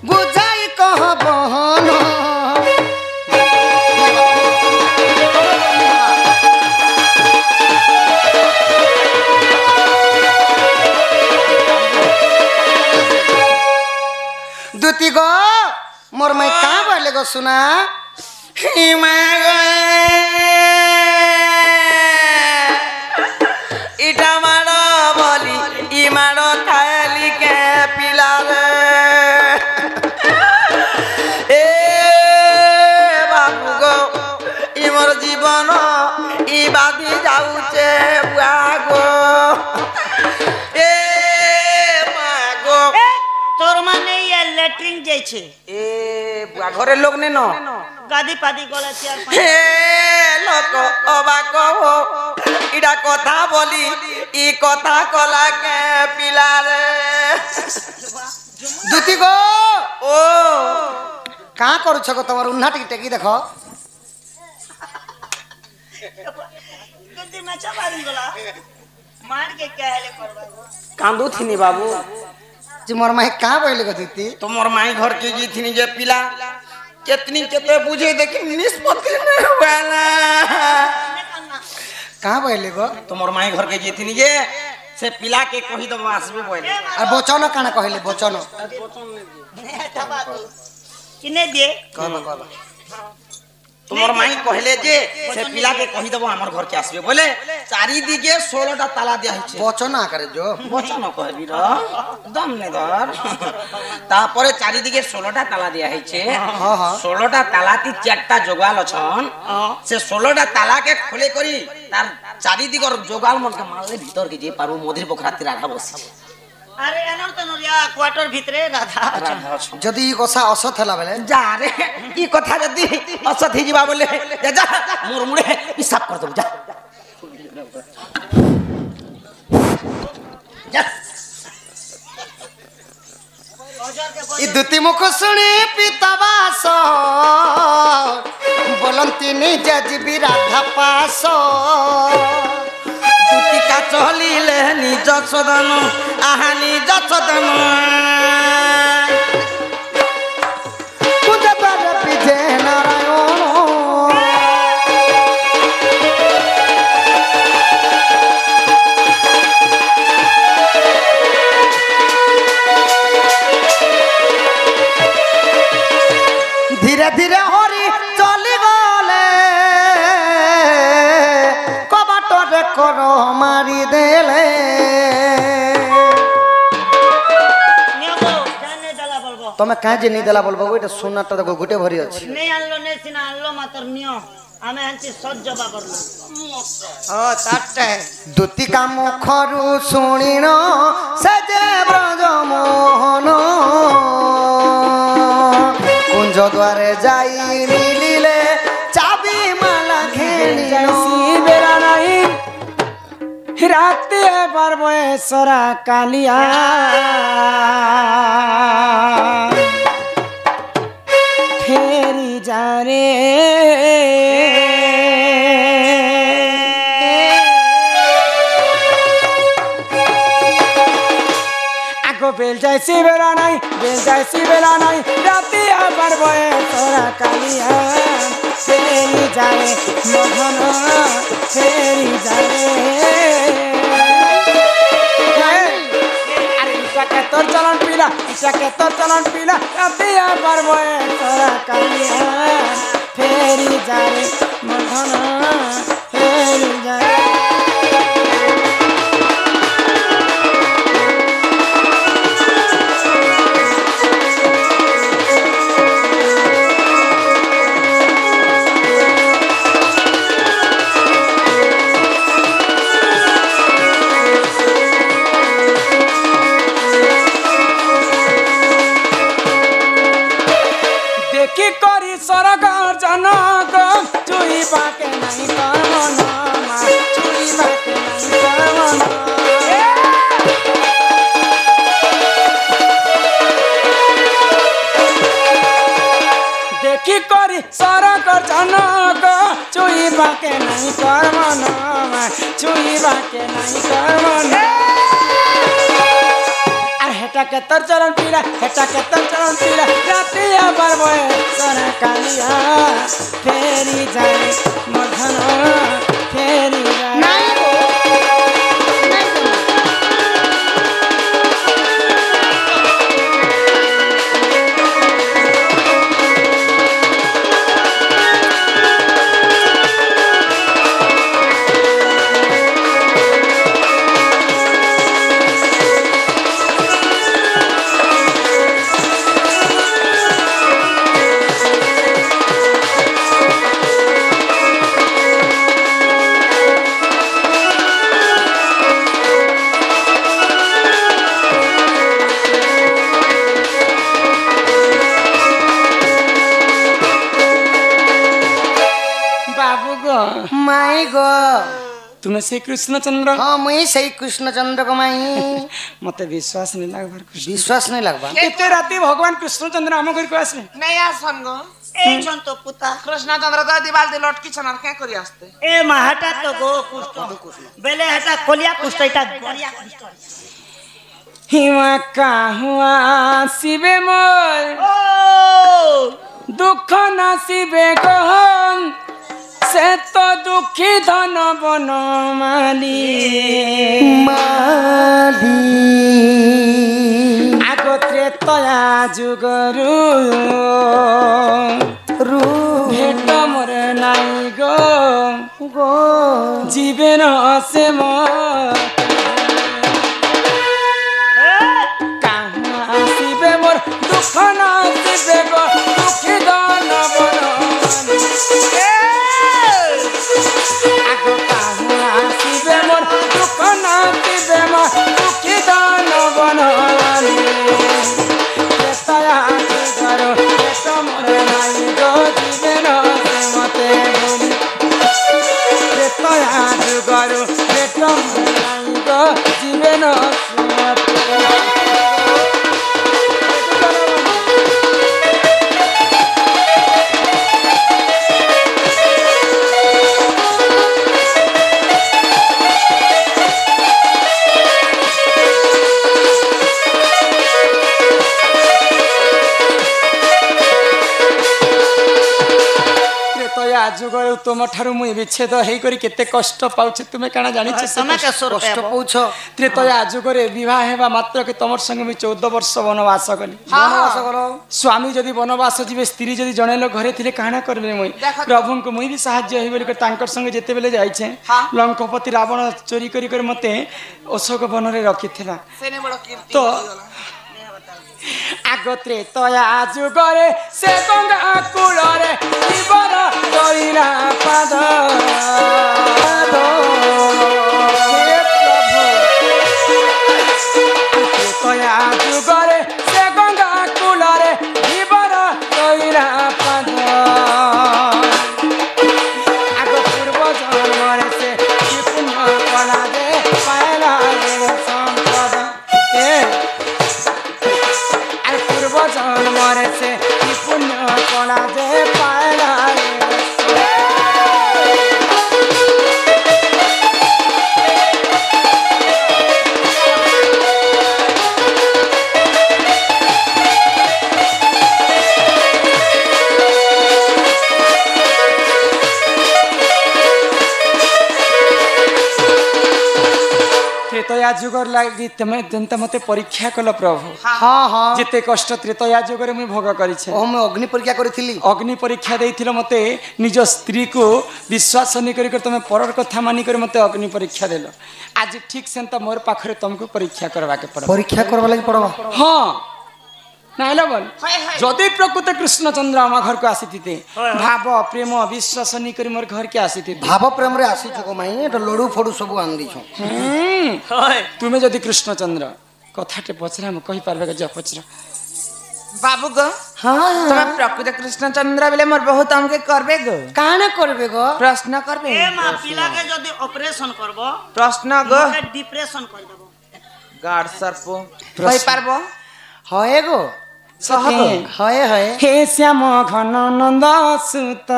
বুঝাই কহ বহন দুতি গো মোর মাই কা বলে গো শুনা ইটা মার বলি ই মার খায়ালি কে পিলারে এ বাবু গো ইমর জীবন ই বাদি যাউছে বুয়া গো এ মা গো তোর মানে ইয়া ল্যাট্রিন যাইছে এ বুয়া ঘরের লোক নেন গাদি পাদি গলা চেয়ার হে লোক অবাক হো ইটা কথা বলি ই কথা কলা কে পিলারে দুতি গো ও কা করছ গো তোমার উন্না টিকি টেকি দেখো গদি মাছা মারি গলা মার के क्या हेले करबा कांदू थीनी बाबू যে মোর মাই কা বলে গো দুতি तुमर माई घर के जी थीनी जे पिला कितनी केते बुझे देखी निष्पत्ति नहीं हुआला কা বলে গো तुमर माई घर के जी थीनी जे से पिला के कही दबो आसबे बोले আর বচন কানা কহিলে বচন किने दे কবা কবা तुमर माई कहले जे से पिला के कही दबो हमर घर के आसबे बोले चारि दिगे 16टा ताला दिया हिचे বচন আকারে जो বচন কহবি র দম নে ধর তারপরে চারিদিকে 16টা তালা দিয়া হইছে হ্যাঁ হ্যাঁ 16টা তালাতি চারটা জোগাল অছন সে 16টা তালাকে খুলে করি তার চারিদিকর জোগাল মনকে মারলে ভিতর কি যে পারু মধির পোখরাতি রাধা বসিছে अरे एनर तनरिया क्वार्टर भितरे राधा রাধা অছন যদি ই কথা অসৎ হেলা বেলে যা রে ই কথা যদি অসৎ হি যাবা বলে যা যা মোর মুড়ে হিসাব কর দব যা যা ই দুতি মুখ শুনি পিতাবাস বলন্তি নিজে জীবি রাধা পাস দুতিকা চলিলে নিজ সদন আহা নিজ সদন পূজা দ্বারা বিজে নারায়ণ ধীরে ধীরে হরি চলি গলে কবাটরে কর মারি দেলে নিয়বো জানে ডালা বলবো তুমি কাঁ যে নিদেলা বলবো এটা সোনারটা দেখো গুটে ভরি আছে নেই আনলো নে সিনা আনলো মাতর নিয় আমি আনছি সজ্জবা করলো ও তারটা দুতি কাম খরু শুনিন সে যে ব্রজ মোহন কুঞ্জ দ্বারে যাই মিলিলে চাবি মালা ঘেনিল যাইছি বেড়া নাই রাতে পারবো সরা কালিয়া ফেরি जा रे आगो बेल जाइसी बेला नहीं बेल जाइसी बेला नहीं राती आবার বয়ে তোরা কালিয়া ফেরি যায় মধন ফেরি যায় তোর চলন পিলা ইটাকে তোর চলন পিলা রাতিয়া পারবো তোরা কালিয়া ফেরি যায় মধন ফেরি যায় কি করি সরকার জনক চুরি বাকে নাই করমন চুরি বাকে নাই করমন দেখি করি সরকার জনক চুরি বাকে নাই করমন চুরি বাকে নাই করমন হেটাকে তোর চরণ পীড়া হেটাকে তোর চরণ পীড়া রাতে আবার বয়ে তোরা কালিয়া ফেরি যায় মধন ফেরি যায় माई गो तुम्हें से कृष्णचंद्र हाँ मुई सही कृष्णचंद्र को माई मते विश्वास नहीं लगबार विश्वास नहीं लगबा एते राती भगवान कृष्णचंद्र हम घर को आसले नहीं आसन गो ए छन तो पुता कृष्णचंद्र तो दिवाल दे लटकी छनार क्या करी आस्ते ए महाटा तो गो कुष्ट बेले हटा खोलिया कुष्ट इटा गरिया कुष्ट हिमा का हुआ शिवे मोर ओ दुख ना शिवे गो से तो दुखी धन बन माली माली आगो त्रेतया जुगरु रु भेट मोर नाई गो गो जीवन से मोर कहाँ शिवे मोर दुख ना शिवे गो दुखी धन बन आगो कहाँ शिवे मोर दुख ना शिवे मोर दुखी धन बन त्रेतया जुगरु भेट मोर नाई गो जीवन से मते भूली त्रेतया जुगरु भेट मोर नाई गो जीवन से मते जुगर तुम ठारू मुई विच्छेद हेई करी केते कष्ट पाउछे तुमे काना जानि छे समय के स्वर कष्ट पाउछ त्रेतया जुगरे विवाह हेबा मात्र के तमर संगे मी 14 वर्ष वनवास गली वनवास करो स्वामी जदि वनवास जीवे स्त्री जदि जणे लोग घरे थिले काना करबे मुई प्रभु को मुई भी सहाय्य हेई बोली तांकर संगे जेते बेले जाई छे लंकापति रावण चोरी करी कर मते अशोक वन रे रखिथिला सेने बड़ कीर्ति तो आगोत्रे तया जुगरे से गंगा कूलरे जीवन करिला पाद हे प्रभु तया जुगरे से गंगा कूलरे जीवन करिला पाद आगो पूर्व जन्मरे से कि पुण्य कला दे पायला संपद ए जन्मरे से पुण्य कला जे पा त्रया जुगर लागि तमे जनता मते परीक्षा कल प्रभु हाँ हाँ जेते कष्ट त्रया जुगर मुई भोग करिछे ओ मैं अग्नि परीक्षा करिथिली अग्नि परीक्षा देइथिलो मते निज स्त्री को विश्वास नहीं करी तमे परर कथा मानि कर मते अग्नि परीक्षा देलो आज ठीक सेंता मोर पाखरे तुमको परीक्षा करवा के पड़ो परीक्षा करबा लागि पड़बा हाँ नाइला बोल जदि प्रकृत कृष्णचंद्र आम घर को आसीते भाव प्रेम विश्वास नहीं करी मोर घर के आसीते भाव प्रेम रे आसी छको माई एटा लडू फडू सब आन दी छो तुमे जदि कृष्णचंद्र कथाटे पचरा हम कहि पारबे जे पचरा बाबू गो हाँ तुम्हें प्रकृत कृष्णचंद्र बेले मोर बहुत हमके करबे गो काने करबे गो प्रश्न करबे ए मां पिला के जदी ऑपरेशन करबो प्रश्न गो डिप्रेशन कर देबो गार्ड सरपो कहि पारबो हए गो सहे हए हए हे श्याम घन नंद सुत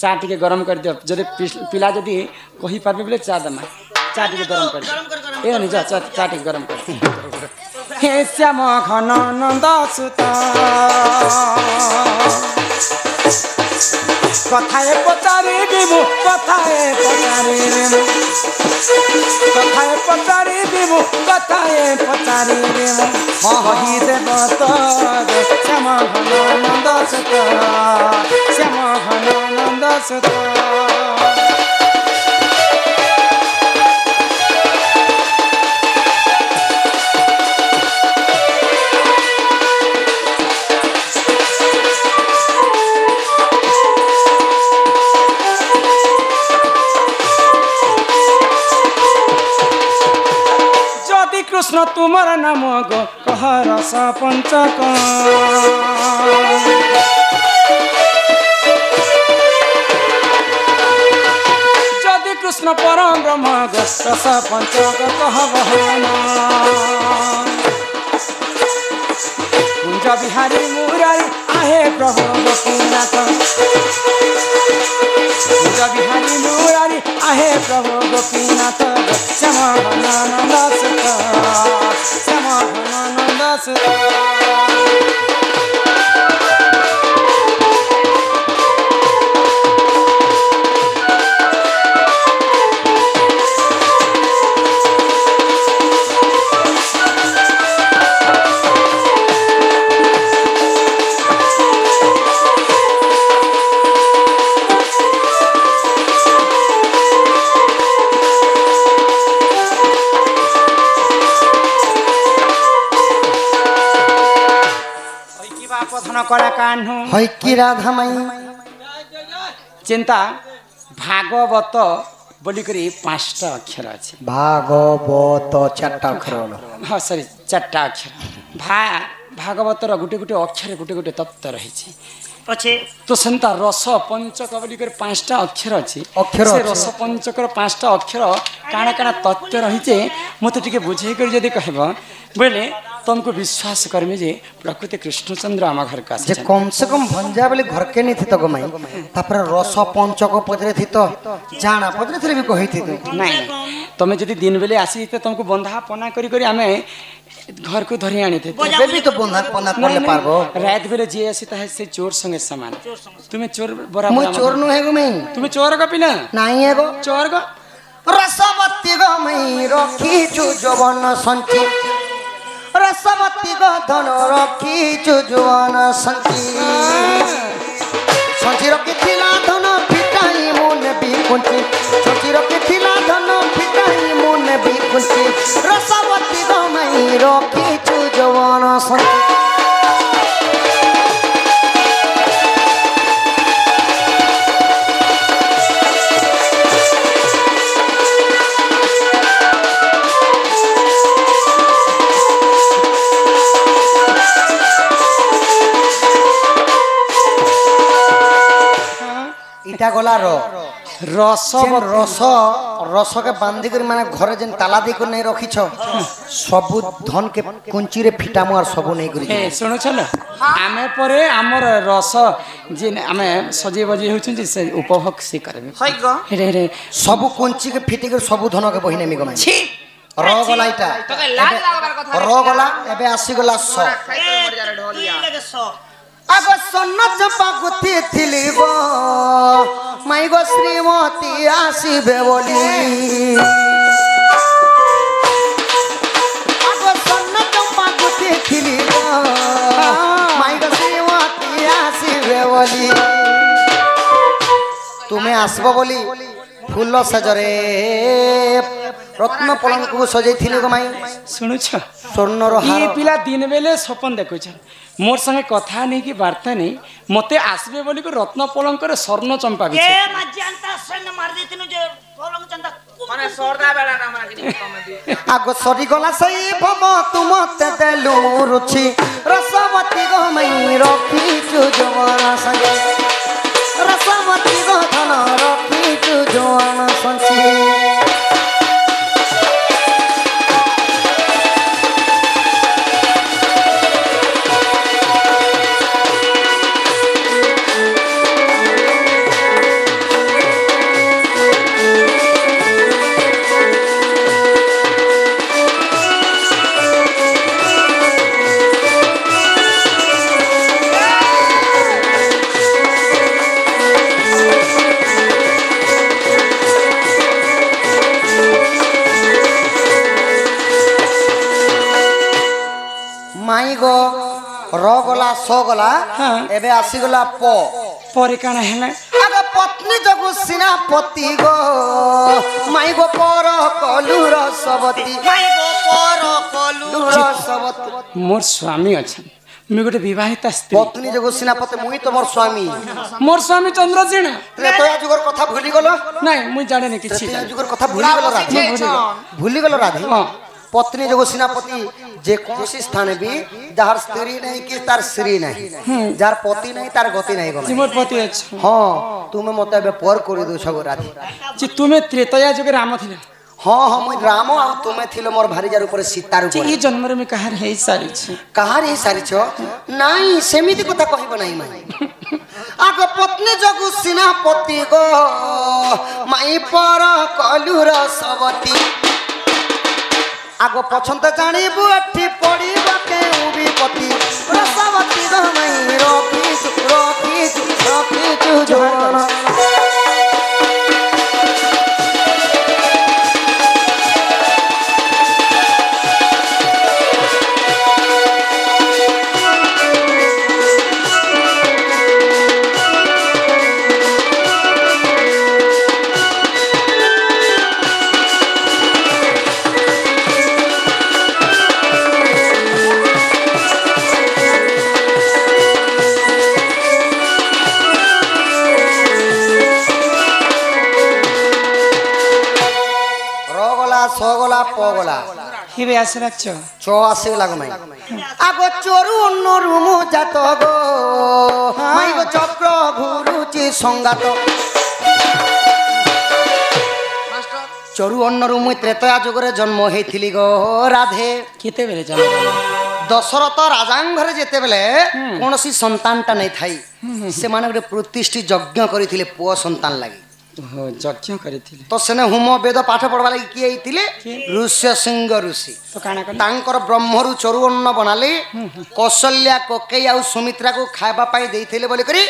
चा टिके गरम कर दियो जदि पिला जदि कहि पारबे बोले चा दमा चा टिके गरम कर ए नि जा चा टिके गरम कर हे श्याम घन नंद सुत कथाए पचारे देबो कथाए पचारे देबो कथाए पचारे देबो कथाए पचारे देबो कहि देबो तो श्याम घन नंद सुत श्याम घन नंद सुत कृष्ण तुमर नाम गो कह रस पंचक जदि कृष्ण परम ब्रह्म गो रस पंचक कह बहन कुंज बिहारी मुरारी आहे प्रभु गोपीनाथ कुंज बिहारी मुरारी आहे प्रभु गोपीनाथ श्याम घनानंद सुत श्याम घनानंद सुत करा कान्हू हई की राधा माई चिंता भागवत बोली करी 5टा अक्षर अछि भागवत 4टा अक्षर हाँ सॉरी 4टा अक्षर भागवतर गुटे गुटे अक्षर गुटे गुटे तत्व रही अच्छे तो सेंता रस पंचक बोली कर 5टा अक्षर अछि अक्षर से रस पंचकर 5टा अक्षर काना काना तत्व रही मत टिके बुझे कर जदि कहबो बोले तुमको विश्वास करमे जे प्रकृति कृष्णचंद्र आम घर का जे कम से कम भंजा बेले घर के नहीं थी तो गमाई तापर रस पंचक पदरे थी तो जाना पदरे थी भी कही थी तो नहीं तुम जदि दिन बेले आसी तुमको बंधा पना करी करी आमे घर को धरी आनी थे बेबी तो बंधा पना करले पारबो रात बेले जे आसी ता से चोर संगे समान तुम्हें चोर बराबर मु चोर नु है गो मैं तुम्हें चोर का पिना नहीं है गो चोर का रसवती गो मैं रखी छु जवन संची रसवती गो धन रखी छु जवन संची संची रखी थिला धन फिटाई मन भी कुंची संची रखी थिला धन फिटाई मन भी कुंची रसवती गो मैं रखी छु जवन संची इटा गला रस रस रस के बांधी कर माने घरे जेन ताला दे को नहीं रखी छ सब धन के कुंची रे फिटामो और सब नहीं करी ए सुनो छलो आमे परे हमर रस जे आमे सजे बजे होछ जे से उपभोग से करबे होय गो रे रे सब कुंची के फिटी कर सब धन के बहिने मी गमाई छी र गला इटा तो के लाल लागबार कथा र गला एबे आसी गला स खाई कर मर जाले ढोलिया लगे सो আগ সন্ন চম্পা গুথি থিলি গো মাই গো শ্রীমতী আসিবে বলি আগ সন্ন চম্পা গুথি থিলি গো মাই গো শ্রীমতী আসিবে বলি তুমি আসব বলি ফুল সাজরে রত্ন পলঙ্ক সজাই থিলি গো মাই শুনুছ স্বর্ণর ই হার পিলা দিন বেলে স্বপন দেখুছ মোর সঙ্গে কথা নেই কি বার্তা নেই মতে আসবে বলি রত্ন পলঙ্করে স্বর্ণ চম্পা এ বিছে মাঝান্তা সৈন্য মার দিতিনু যে পলং চন্দা মানে সর্দা বেড়া না মানে কমেডি আগ সরি গলা সেই ভব তুমতে দেলু রুচি রসবতী গো মাই রখিছু জওয়ান সঙ্গে রসবতী গো ধন রখিছু জওয়ান সঞ্চি মাই গো র গলা স গলা এবে আসি গলা প পরে কাଣା হেলা আগ পত্নী জগু সিনাপতি গো মাই গো পর কলু রসবতী মাই গো পর কলু রসবতী মোর স্বামী অছন মুই গোটে বিবাহিতা স্ত্রী পত্নী জগু সিনাপতি মুই তোমার স্বামী মোর স্বামী চন্দ্রসেন ত্রেতয়া যুগর কথা ভুলি গল নাই মুই জানে না কিছু ত্রেতয়া যুগর কথা ভুলি গল রাধে ভুলি গল রাধে পত্নী যোগ সেনাপতি যে কৌশি স্থানে বি যার স্ত্রী নাই কি তার শ্রী নাই যার পতি নাই তার গতি নাই গো মোর পতি অছ হ্যাঁ তুমি মতে এবে পর করে দউছ গো রাধে যে তুমি ত্রেতয়া যুগে রাম থিলা হ্যাঁ হ্যাঁ মুই রাম আর তুমি থিল মোর ভারিজার উপরে সীতার যে উপরে এই জন্মরে আমি কাহার হেই সারিছি কাহার এই সারিছ নাই সেমিতি কথা কহিব নাই মাই আগ পত্নী যোগ সেনাপতি গো মাই পর কলুর সবতী আগ পছন্দ জানিবু এଠି পড়িব কেউ বিপত্তি রসবতী গো মাই রখিছু জোয়ান সগলা পগলা হিবে আসরাচ্ছ চ আসে লাগো মাই আগ চরু অন্য রুমু জাত গো মাই গো চক্র ঘুরুচি সংগাত চরু অন্য রুমু ত্রেতয়া যুগরে জন্ম হইছিলি গো রাধে কেতেবেলে জানো দশরথ রাজাঙ্ঘরে যেতেবেলে কৌশি সন্তানটা নাই থাই সেমানে গোটে প্রতিষ্ঠি যজ্ঞ করিଥିଲେ পুଅ সন্তান লাগি যজ্ঞ করিଥିଲେ তো সেনে হোম বেদ পাঠ পড়বা লাগি কিଏ ହେଇଥିଲେ ଋଷ୍ୟ ସିଂହ ଋଷି তো କାଣା କଲେ ତାଙ୍କର ବ୍ରହ୍ମରୁ ଚରୁଅନ୍ନ ବନାଲି କୌଶଲ୍ୟା କୋକେଇ ଆଉ ସୁମିତ୍ରାକୁ ଖାଇବା ପାଇଁ ଦେଇଥିଲେ ବୋଲି କରି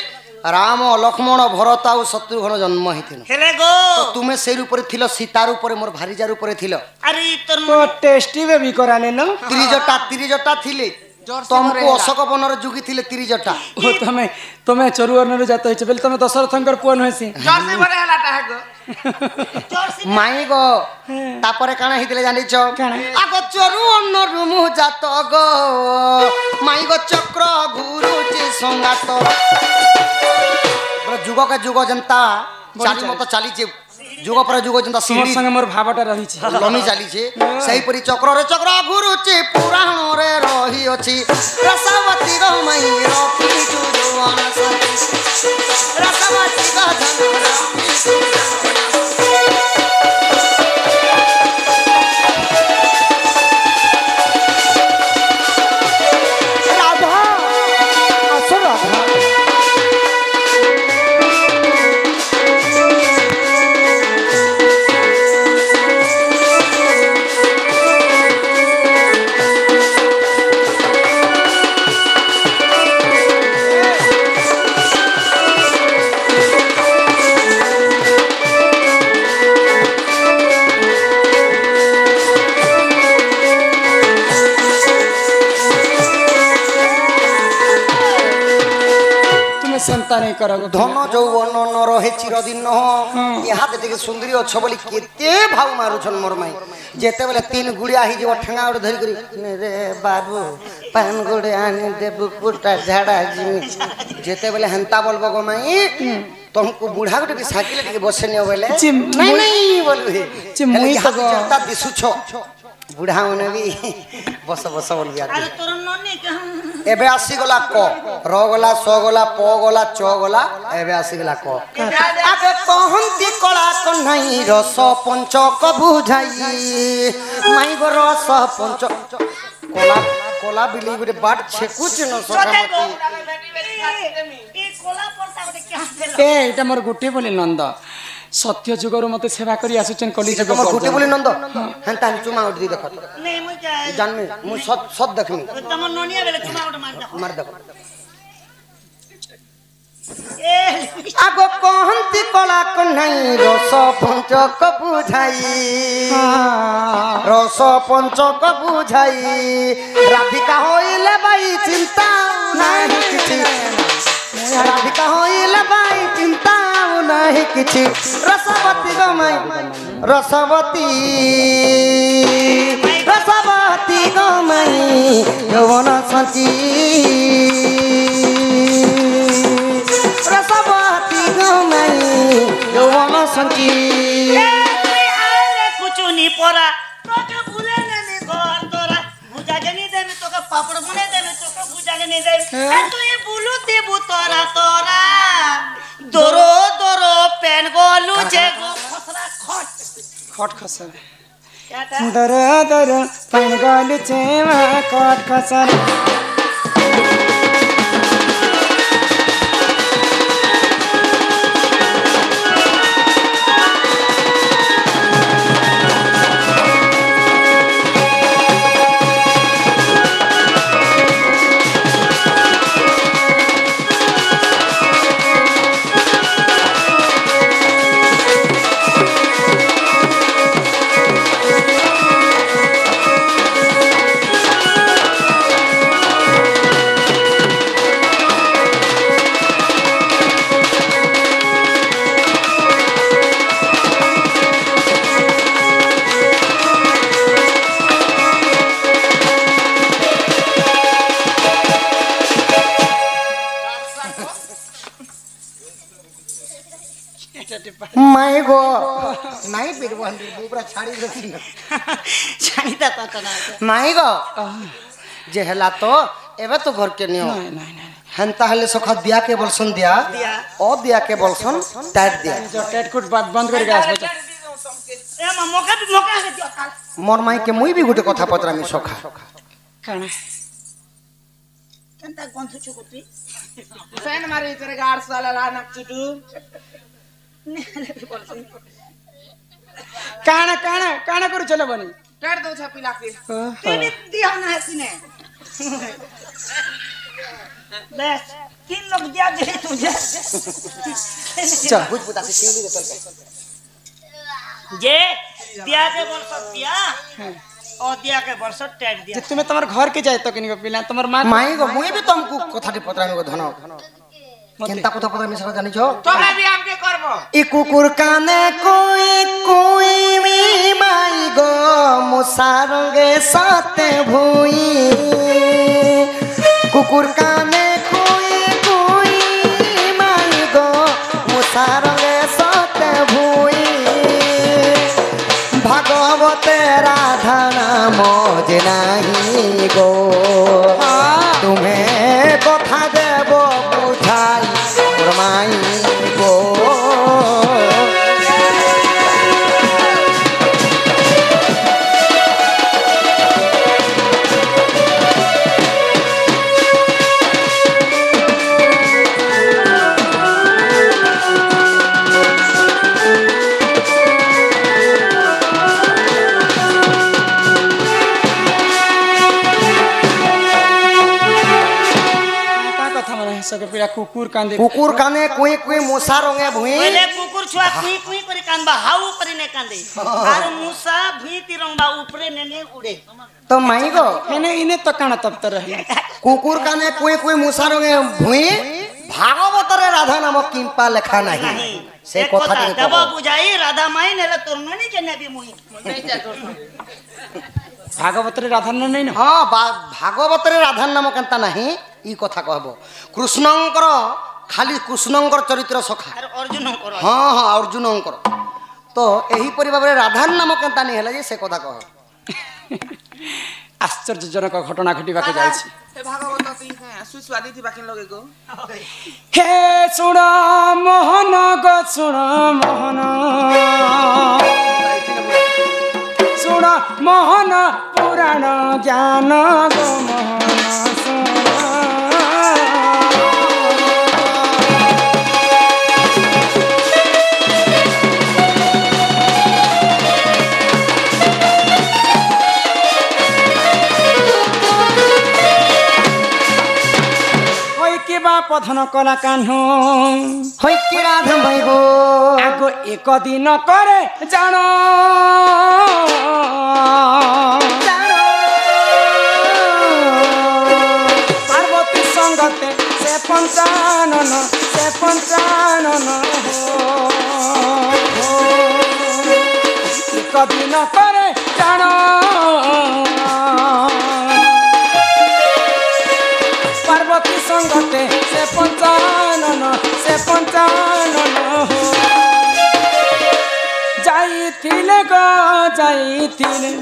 ରାମ ଲକ୍ଷ୍ମଣ ଭରତ ଆଉ ଶତ୍ରୁଘ୍ନ ଜନ୍ମ ହେଇଥିଲେ ହେଲେ ଗো ତୁମେ ସେଇ ରୂପରେ ଥିଲ ସୀତା ରୂପରେ ମୋର ଭାରିଜା ରୂପରେ ଥିଲ ଆରେ তোর তো টেস্টি বেবি করালে নো ତିରିଜଟା ଥିଲେ ତମକୁ ଅଶୋକ ବନର ଯୁଗି ଥିଲେ ତିରିଜଟା ও তুমি তুমি চরুঅর্ণরে জাত হইছে বলে তুমি দশরথঙ্কর পুଅ নহেছি জর্সি বলে হেলা তাহাগো মাই গো তারপরে কাଣା ହେଇଥିଲେ জানিছ কাଣା? আগ চরুঅন্ন রুমু জাত গো মাই গো চক্র ঘুরুচি সংগাত যুগকে যুগ জনতা চালি মত চালিছে যুগ পরে যুগ জনতা তোমার সিঁড়ি সঙ্গে মোর ভাবটা রহিছে লমি চালিছে সেইপরি চক্ରରେ চক্র ঘুরুচি পুরাণরে রহি অছি রসবতী গো মাই রখিছু জওয়ান সখী রসবতী গো ধন রখিছু রাধা আসো রাধা सेंता नहीं करो धन যৌবন ন রহে চিরদিন ইহাতে টিকে সুন্দরী অছ বলি কেতে ভাউ মারুছন মোর মাই যেতেবেলে তিন গুড়িয়া হি যাব ঠেঙ্গা ওড়ে ধরি করি রে বাবু পান গুড়ে আনি দেবু পুটা ঝাড়া জিমি যেতেবেলে হেন্তা বলবো গো মাই तुमको बूढ़ा गोटे की साइकिल टिके बसे नियो बोले नहीं नहीं बोलबे मुई तो जता दिसु छो बूढ़ा मने भी बस बस बोल गया अरे तोर नन्ने के एबे आसी गला क र गला स गला प गला च गला एबे आसी गला क आगे कहंती कला क नहीं रस पंचक बुझाई माई गो रस पंच कोला कोला बिली गुटे बाट छेकुच न सकामती ए कोला परता के क्या ए एटा मोर गुटे बोली नंद सत्य जुगरु मते सेवा करी आसुचन कली जुग तुम गुटे बोली नंद हंता चुमा उठ दी देखो नहीं मु जा जानमे मु सद सद देखमी तम ननिया बेले चुमा उठ मार दे मार देखो ए आगो कहंती कला को नहीं रस पंचक बुझाई रस पंचक बुझाई राधिका होइले बाई चिंता नहीं किछि राधिका होइले बाई चिंता नहीं किछि रसवती गमाई रसवती रसवती गमाई यौवन सची रसवती गमाई यौवन सची आले कुछ नहीं परा तो भूले नहीं घर तोरा बुझा के नहीं दे तो का पापड़ बने दे तो का बुझा के नहीं दे तू ये बोलू देबू तोरा तोरा दोरो दोरो पेन गोलू जे गो खसरा खट खट खसर क्या था दर दर पान गाल चेवा खट खसर माई गो नहीं पीरबो हंदी बुबरा छाड़ी देती छानी ता तना माई गो जे हला तो एबे तो घर के नियो नहीं नहीं नहीं हंता हले सखा दिया के बोलसन दिया ओ दिया के बोलसन टाइट दिया जो टेट कुट बात बंद करके आस बच्चा ए मौका के दियो काल मोर माई के मुई भी गुटे कथा पतरा में सखा काना केनता गंथु चुकुती फैन मारे तेरे गाड़ साला ला नक चुटू काना काना काना करू चलो बनी टेट दो छापी लाके तेने दिया ना हसीने बस तीन लोग दिया दे तुझे चल बुझ बुता से सिंगली दे चल जे दिया के वर्ष दिया और दिया के वर्ष टेट दिया जे तुम्हें तुम्हार घर के जाए तो किनी पिला तुम्हार मां माई गो मुई भी तुमको कथाटी पतरा में धन केनता कथा पतरा में सका जानि छो तो मैं भी हमके करबो ई कुकुर काने कोई कोई मी माई गो मुसारंगे साते भूई कुकुर काने कोई कोई माई गो मुसारंगे साते भूई भागवते राधा नाम जे नाही गो तुम्हें कथा देबो बुझाई माई गो सके पिला कुकुर कांदे कुई कुई मुसा रंगे भुई पहले कुकुर छुआ कुई कुई करी कांदबा हाउ करी ने कांदे आर मुसा भुई तिरंबा ऊपरे ने उड़े तो माई गो इने इने तो काना तब तर रहे कुकुर काने कोई कोई मुसा रंगे भुई ভাগবতরে রাধা নাম কিম্পা লেখা নাই সে কথা দেব বুঝাই রাধা মাই নেলে তোর ননি কে নেবি মুই ভাগবতরে রাধার নাম নেই না হ্যাঁ ভাগবতরে রাধার নাম কেনতা নাহি ই কথা কহব কৃষ্ণঙ্কর খালি কৃষ্ণঙ্কর চরিত্র সখা আর অর্জুন কর হ্যাঁ হ্যাঁ অর্জুনঙ্কর তো এইপরি ভাবে রাধার নাম কেনতা নি হেলা যে সে কথা কহ আশ্চর্যজনক ঘটনা ঘটিবাকে যাইছি ভাগবত সুস্বাদী থিবা কিন লগে গো হে শুণ মোহন গো শুণ মোহন শুণ মোহন পুরাণ জ্ঞান গো মোহন শুণ পধন কলা কাহ্নু হইকি রাধা ভাইব আগ এক দিন করে জাণ পার্বতী সঙ্গতে সে পঞ্চানন এক দিন করে জাণ পার্বতী সঙ্গতে সে পঞ্চানন যাইଥିଲେ গো যাইଥିଲେ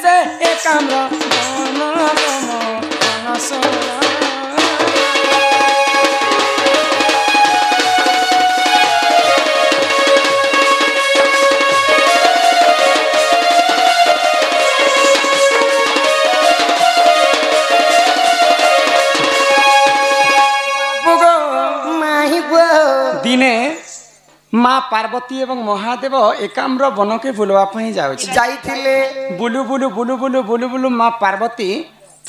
সে একাম্র দিনে মা পার্বতী এবং মহাদেব একাম্র বনকে বুলবা পাই যাইଥିଲେ বুলু বুলু বুলু বুলু বুলু বুলু মা পার্বতী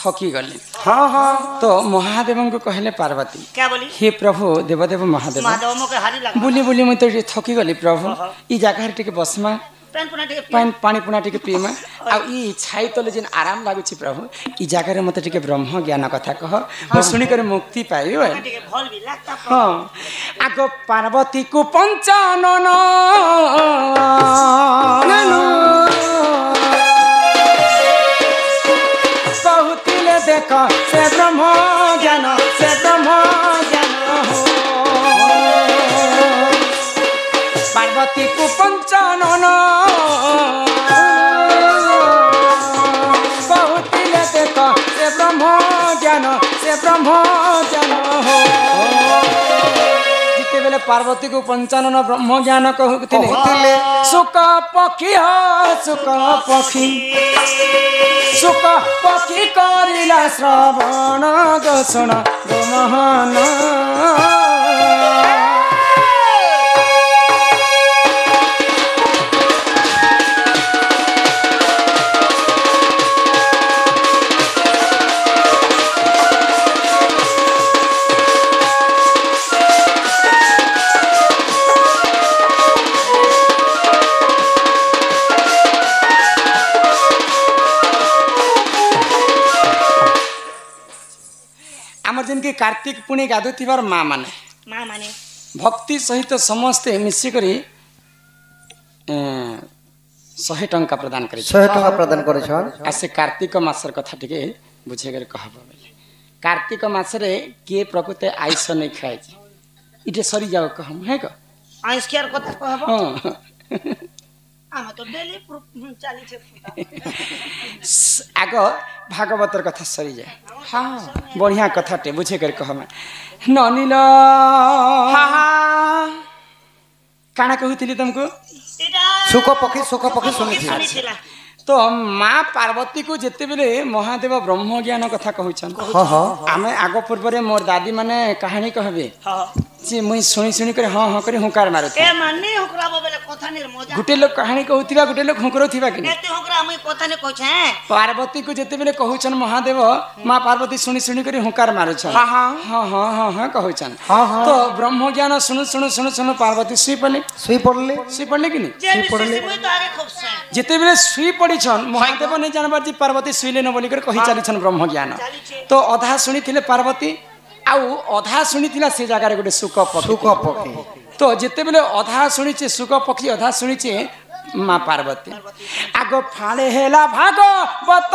থকি গলে হ্যাঁ হ্যাঁ তো মহাদেবଙ୍କୁ କହିଲେ ପାର୍ବତୀ হে প্রভু দেবদেব মহাদেব ବୁଲି ବୁଲି ମୁଇଁ ତ ଥକି ଗଲି ପ୍ରଭୁ ଇ ଜାଗାରେ ଟିକେ ବସମା ପାଣି ପୁଣା ଟିକେ ପିଇମା ଆଉ ଇ ଛାଇ ତଲେ ଯେନ୍ ଆରାମ ଲାଗୁଛି ପ୍ରଭୁ ଇ ଜାଗାରେ ମତେ ଟିକେ ବ୍ରହ୍ମ ଜ୍ଞାନ କଥା କହ ମୁଁ ଶୁଣିକରି ମୁକ୍ତି ପାଇବି ହଁ ଆଗ ପାର୍ବତୀକୁ ପଞ୍ଚାନନ କହୁଥିଲେ ଦେଖ ସେ ବ୍ରହ୍ମ ଜ୍ଞାନ ପାର୍ବତୀକୁ ପଞ୍ଚାନନ କହୁଥିଲେ ଦେଖ ସେ ବ୍ରହ୍ମ ଜ୍ଞାନ ଯେତେବେଳେ ପାର୍ବତୀକୁ ପଞ୍ଚାନନ ବ୍ରହ୍ମ ଜ୍ଞାନ କହୁଥିଲେ ସୁକ ପକ୍ଷୀ କରିଲା ଶ୍ରବଣ ଦୋଷଣ ଗୋମହନ जिनकी कार्तिक पुणी गाधुथिबार माँ माने भक्ति सहित समस्ते मिसिकरी 100 टंका प्रदान करे 100 टंका प्रदान करे छन आ से कार्तिक मासर कथा टिके बुझे कर कहबो कार्तिक मासरे के प्रकृति आइस नै खाय छी इटे सरी जाओ कहम है को आइस केर कथा कहबो हां आमा तो डेली चाली छे आगो भागवतर कथा सरी जाए हाँ बढ़िया कथा टे बुझे कर कह ननील काना कहूली तुमको सुख पक्षी सुनी तो माँ पार्वती को जिते बेले महादेव ब्रह्म ज्ञान कथा कहउछन आमे आगो पूर्व मोर दादी माने कहानी कहबे जे मुई सुनी सुनी करे हां हां करे हुंकार मारत ए माने हुकराबो बेले कथा नि मजा गुटे लोग कहानी कहउथिबा गुटे लोग हुंकरो थिबा कि एते हुकरा मुई कथा नि कहछे पार्वती को जिते बेले कहउछन महादेव माँ पार्वती सुनी सुनी करे हुंकार मारुछन हां हां हां हां हां हां कहउछन तो ब्रह्म ज्ञान सुनु सुनु सुनु सुनु पार्वती सुई पड़ले कि नहीं सुई पड़ले मुई तो आगे खूब से जिते बेले सुई पड़ीछन महादेव नहीं जानबार जी पार्वती सुईले न बोली कर कहि चालीछन ब्रह्म ज्ञान तो अधा सुनी थिले पार्वती आउ अधा शुणीला से जगार गोटे सुख पक्षी सुख पक्षी तो जिते बेले अधा शुणीचे सुख पक्षी अधा शुणीचे माँ पार्वती आग फाड़े हेला भागवत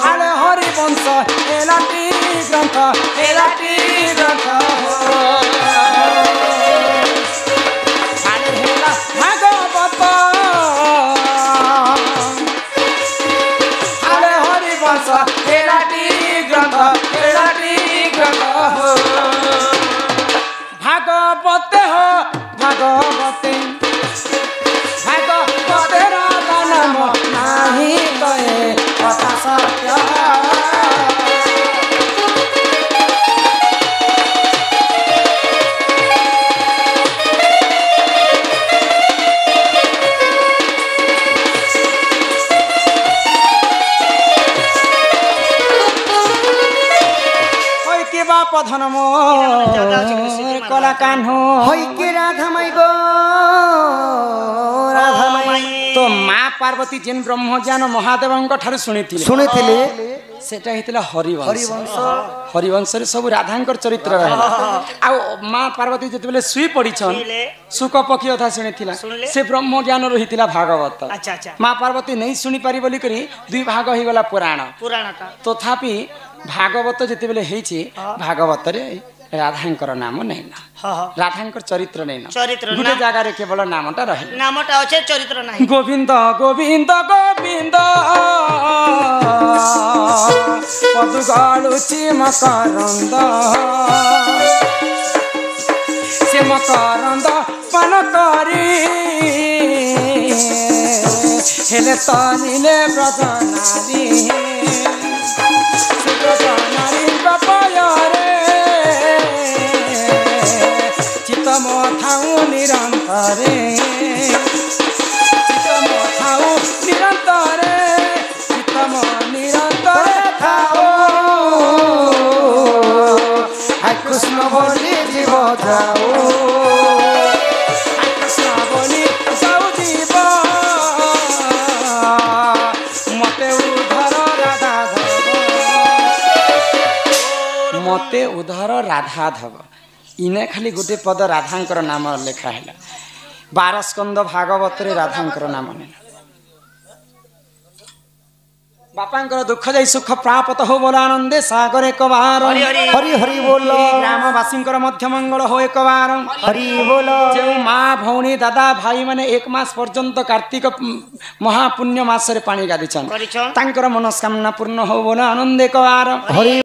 फाड़े हरिवंश एलाटी ग्रंथ फाड़े हेला भागवत फाड़े हरिवंश एलाटी ग्रंथ भागवते हो भागवते भागवते राधा नाम नाही कहे कथा सत्य बाप धन कला कान्हो होई के राधा माई गो राधा माई तो माँ पार्वती जेन ब्रह्मज्ञान महादेव ठार शुणी सेटा हेतिला हरिवंश हरिवंश रे सब राधांकर चरित्र रहला आ माँ पार्वती जते बेले सुई पड़ीछन सुख पक्षी अथा शुणीथिला से ब्रह्मज्ञान रहितिला भागवत माँ पार्वती नहीं शुणी पारी बोली करी दुई भाग हो गला पुराण तथापि भागवत जिते बेले हेछि भागवत रे राधांकर नाम नहीं ना राधांकर चरित्र नहीं ना गोटे जगह रे केवल नामटा रहे नामटा अछि चरित्र नाही गोविंद गोविंद गोविंद पदुगालुची मकरंद से मकरंद पन करी हेले तनिले ब्रजनारी ब्रजनारी बापयरे चित मथाऊ निरंतरे चित मथाऊ निरंतरे चित निरंतरे थाओ हाय कृष्ण बोली जीव जाओ हाय कृष्ण बोली जाओ जीव मते उधर राधा मते उधर राधाधव इने खाली गोटे पद राधांकर नाम लेखा है 12 स्कंद भागवत रे राधांकर नाम नहीं बापांकर दुख जाई सुख प्राप्त हो बोल आनंदे सागर एक बार हरि हरि बोल ग्रामवासींकर मध्य मंगल हो एक बार हरि बोल जो माँ भौणी दादा भाई माने 1 मास पर्यंत कार्तिक महापुण्य मास रे पानी गादी छन तांकर मनस्कामना पूर्ण हो बोल आनंद एक बार हरि